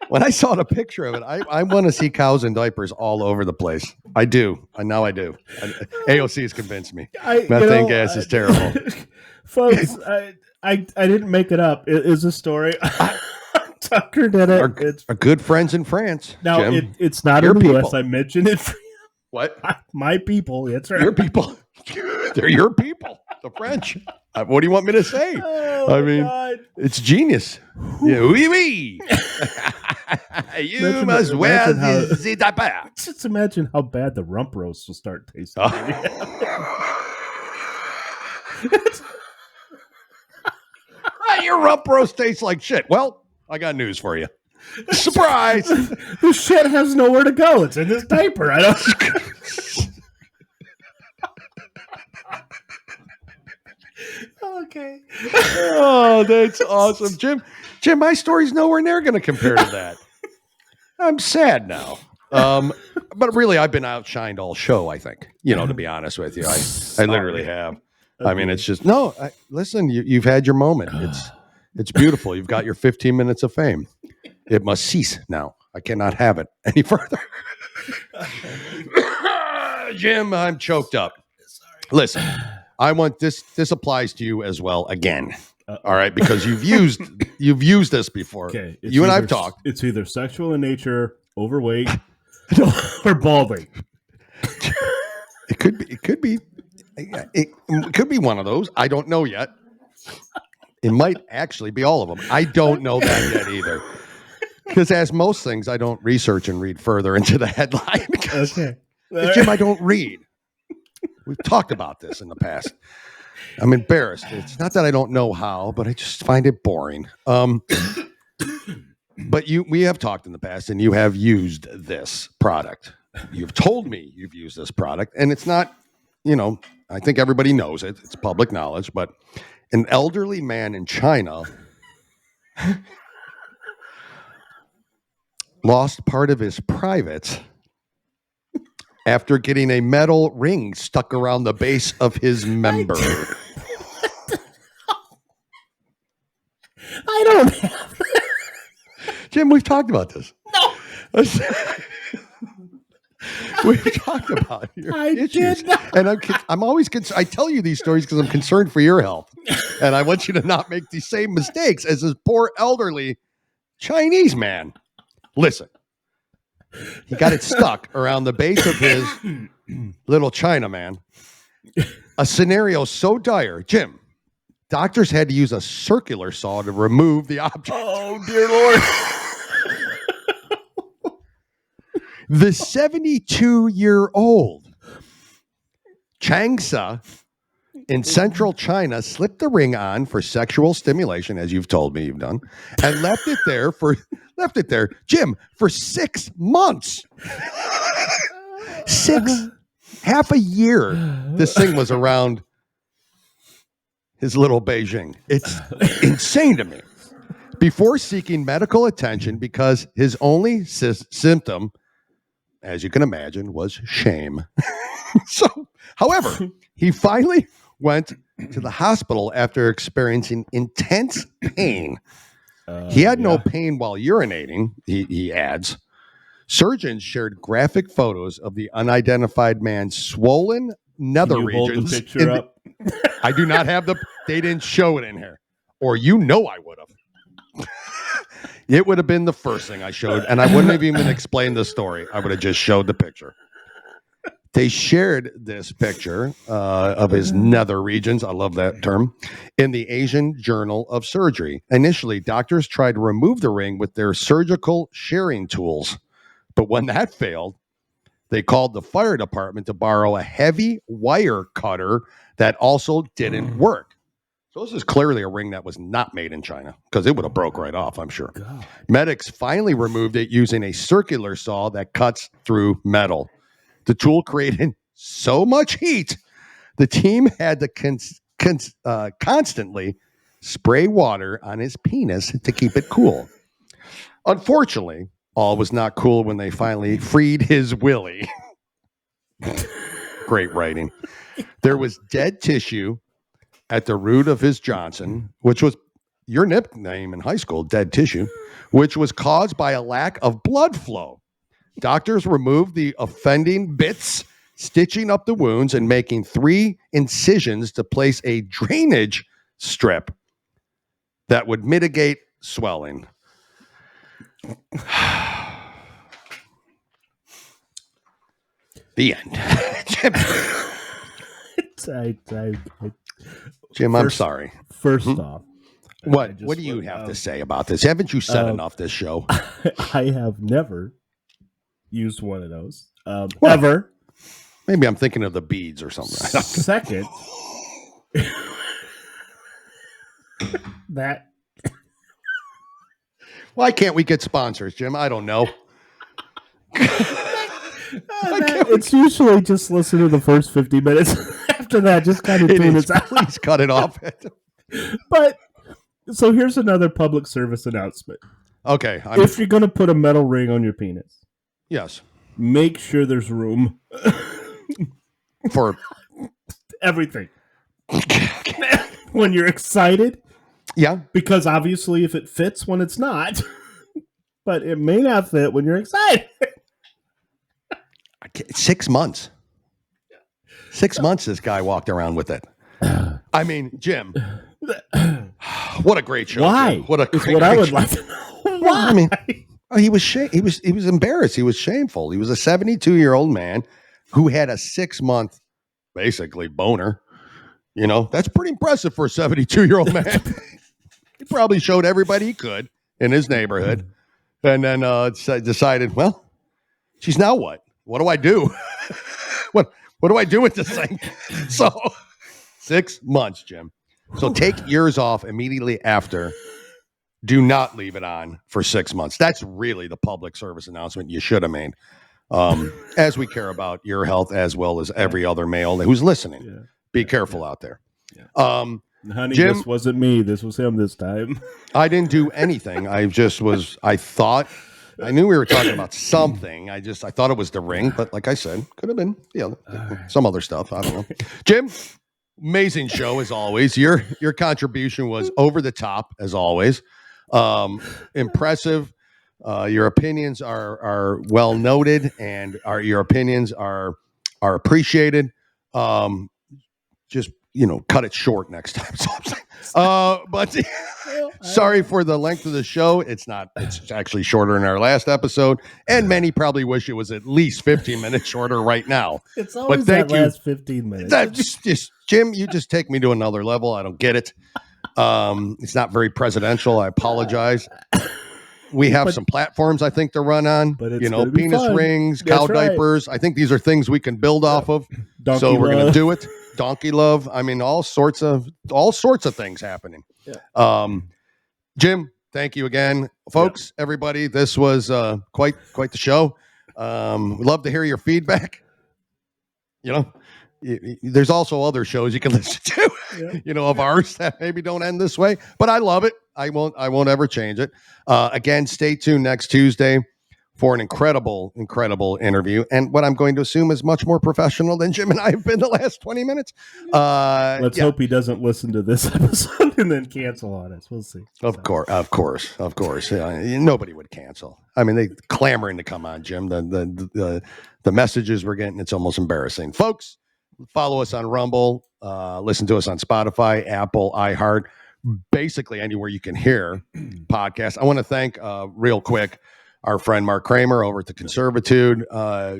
When I saw the picture of it, I want to see cows in diapers all over the place. I do. Now I do. AOC has convinced me. Methane gas is terrible. Folks, I didn't make it up. It is a story. Tucker did it. Our good friends in France. Now, Jim. It's not in the U.S. I mentioned it. What? My people. That's right. Your people. They're your people. The French. What do you want me to say? Oh, I mean, God. It's genius. Yeah, oui, oui. You must wear the diaper. Just imagine how bad the rump roast will start tasting. Your rump roast tastes like shit. Well, I got news for you. Surprise! This shit has nowhere to go. It's in this diaper. I don't. Okay. Oh, that's awesome, Jim. Jim, my story's nowhere near going to compare to that. I'm sad now. But really, I've been outshined all show, I think. To be honest with you, I literally have. Okay. I mean, it's just listen. You've had your moment. It's beautiful. You've got your 15 minutes of fame. It must cease now. I cannot have it any further. Jim, I'm choked up. Sorry. Listen, I want this. This applies to you as well again. All right, because you've used this before. Okay, you and I've talked. It's either sexual in nature, overweight, or balding. It could be. It could be one of those. I don't know yet. It might actually be all of them. I don't know that yet either. Because as most things, I don't research and read further into the headline. Okay. Jim, I don't read. We've talked about this in the past. I'm embarrassed. It's not that I don't know how, but I just find it boring. But we have talked in the past, and you have used this product. You've told me you've used this product, and it's not, I think everybody knows it. It's public knowledge, but an elderly man in China lost part of his privates after getting a metal ring stuck around the base of his member. I don't have that. Jim, we've talked about this. No. We've talked about your issues. And I'm always concerned. I tell you these stories because I'm concerned for your health. And I want you to not make the same mistakes as this poor elderly Chinese man. Listen. He got it stuck around the base of his little China man. A scenario so dire. Jim, doctors had to use a circular saw to remove the object. Oh, dear Lord. The 72-year-old Changsa in central China slipped the ring on for sexual stimulation, as you've told me you've done, and left it there, Jim, for 6 months. Half a year. This thing was around his little Beijing. It's insane to me. Before seeking medical attention, because his only symptom, as you can imagine, was shame. However, he finally went to the hospital after experiencing intense pain. He had no pain while urinating, he adds. Surgeons shared graphic photos of the unidentified man's swollen nether regions. Hold the picture up? I do not have they didn't show it in here. Or I would have. It would have been the first thing I showed, and I wouldn't have even explained the story. I would have just showed the picture. They shared this picture of his nether regions, I love that term, in the Asian Journal of Surgery. Initially, doctors tried to remove the ring with their surgical shearing tools, but when that failed, they called the fire department to borrow a heavy wire cutter that also didn't work. So this is clearly a ring that was not made in China, because it would have broke right off, I'm sure. God. Medics finally removed it using a circular saw that cuts through metal. The tool created so much heat, the team had to constantly spray water on his penis to keep it cool. Unfortunately, all was not cool when they finally freed his willy. Great writing. There was dead tissue at the root of his Johnson, which was your nickname in high school, dead tissue, which was caused by a lack of blood flow. Doctors removed the offending bits, stitching up the wounds and making 3 incisions to place a drainage strip that would mitigate swelling. The end. Jim, I'm sorry. First off, what do you have to say about this? Haven't you said enough this show? I have never used one of those ever. Maybe I'm thinking of the beads or something. Second, that. Why can't we get sponsors, Jim? I don't know. It's usually just listen to the first 50 minutes. After that, just kind of tune it out. Please cut it off. But so here's another public service announcement. Okay. If you're going to put a metal ring on your penis, yes, make sure there's room for everything. When you're excited. Yeah. Because obviously if it fits when it's not, but it may not fit when you're excited. 6 months. 6 months this guy walked around with it. I mean, Jim, what a great show. Why? Jim. What I would like to know. Why? I mean, he was embarrassed. He was shameful. He was a 72-year-old man who had a 6-month, basically, boner. You know, that's pretty impressive for a 72-year-old man. He probably showed everybody he could in his neighborhood. And then decided, well, geez, now what? What do I do? What do I do with this thing? So 6 months, Jim. So take years off immediately after. Do not leave it on for 6 months. That's really the public service announcement you should have made. As we care about your health as well as every other male who's listening. Yeah. Be careful out there. Yeah. Honey, Jim, this wasn't me. This was him this time. I didn't do anything. I knew we were talking about something. I thought it was the ring, but like I said, could have been some other stuff. I don't know. Jim, amazing show as always. Your contribution was over the top as always. Impressive. Your opinions are well noted, and your opinions are appreciated. Just cut it short next time. But sorry for the length of the show. It's actually shorter than our last episode, and many probably wish it was at least 15 minutes shorter right now. It's always that last 15 minutes. Just Jim, you just take me to another level. I don't get it. It's not very presidential. I apologize. We have some platforms I think to run on, but penis rings, cow diapers. I think these are things we can build off of. So we're going to do it. Donkey love. I mean, all sorts of things happening. Yeah. Jim, thank you again, folks. Yeah. Everybody, this was quite the show. We'd love to hear your feedback. There's also other shows you can listen to, of ours that maybe don't end this way, but I love it. I won't ever change it. Again, stay tuned next Tuesday for an incredible interview. And what I'm going to assume is much more professional than Jim and I have been the last 20 minutes. Let's hope he doesn't listen to this episode and then cancel on us. We'll see. Of course. Nobody would cancel. I mean, they clamoring to come on, Jim. The messages we're getting, it's almost embarrassing. Folks, follow us on Rumble. Listen to us on Spotify, Apple, iHeart, basically anywhere you can hear podcasts. I want to thank real quick our friend Mark Kramer over at the Conservitude.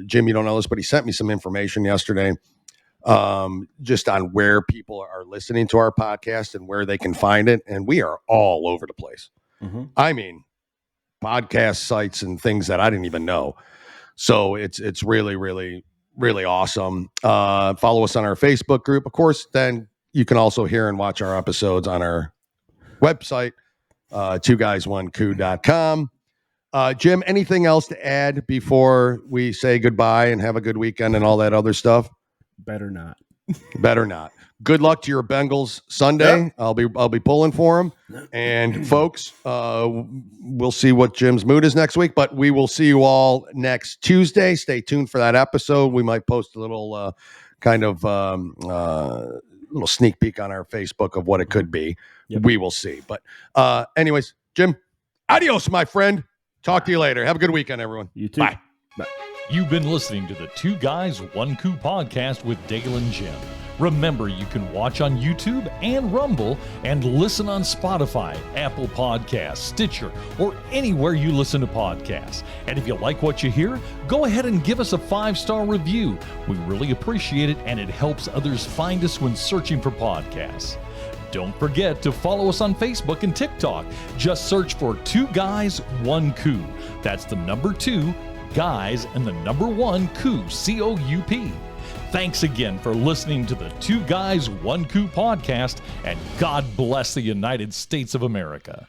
Jim, you don't know this, but he sent me some information yesterday just on where people are listening to our podcast and where they can find it. And we are all over the place. Mm-hmm. I mean, podcast sites and things that I didn't even know. So it's really, really, really awesome. Follow us on our Facebook group. Of course, then you can also hear and watch our episodes on our website, 2guys1coup.com. Jim, anything else to add before we say goodbye and have a good weekend and all that other stuff? Better not. Good luck to your Bengals Sunday. Yep. I'll be pulling for them. And folks, we'll see what Jim's mood is next week, but we will see you all next Tuesday. Stay tuned for that episode. We might post a little kind of little sneak peek on our Facebook of what it could be. Yep. We will see. But anyways, Jim, adios, my friend. Talk to you later. Have a good weekend, everyone. You too. Bye. Bye. You've been listening to the Two Guys, One Coup podcast with Dale and Jim. Remember, you can watch on YouTube and Rumble and listen on Spotify, Apple Podcasts, Stitcher, or anywhere you listen to podcasts. And if you like what you hear, go ahead and give us a 5-star review. We really appreciate it, and it helps others find us when searching for podcasts. Don't forget to follow us on Facebook and TikTok. Just search for Two Guys, One Coup. That's the number 2, guys, and the number 1, Coup, C-O-U-P. Thanks again for listening to the Two Guys, One Coup podcast, and God bless the United States of America.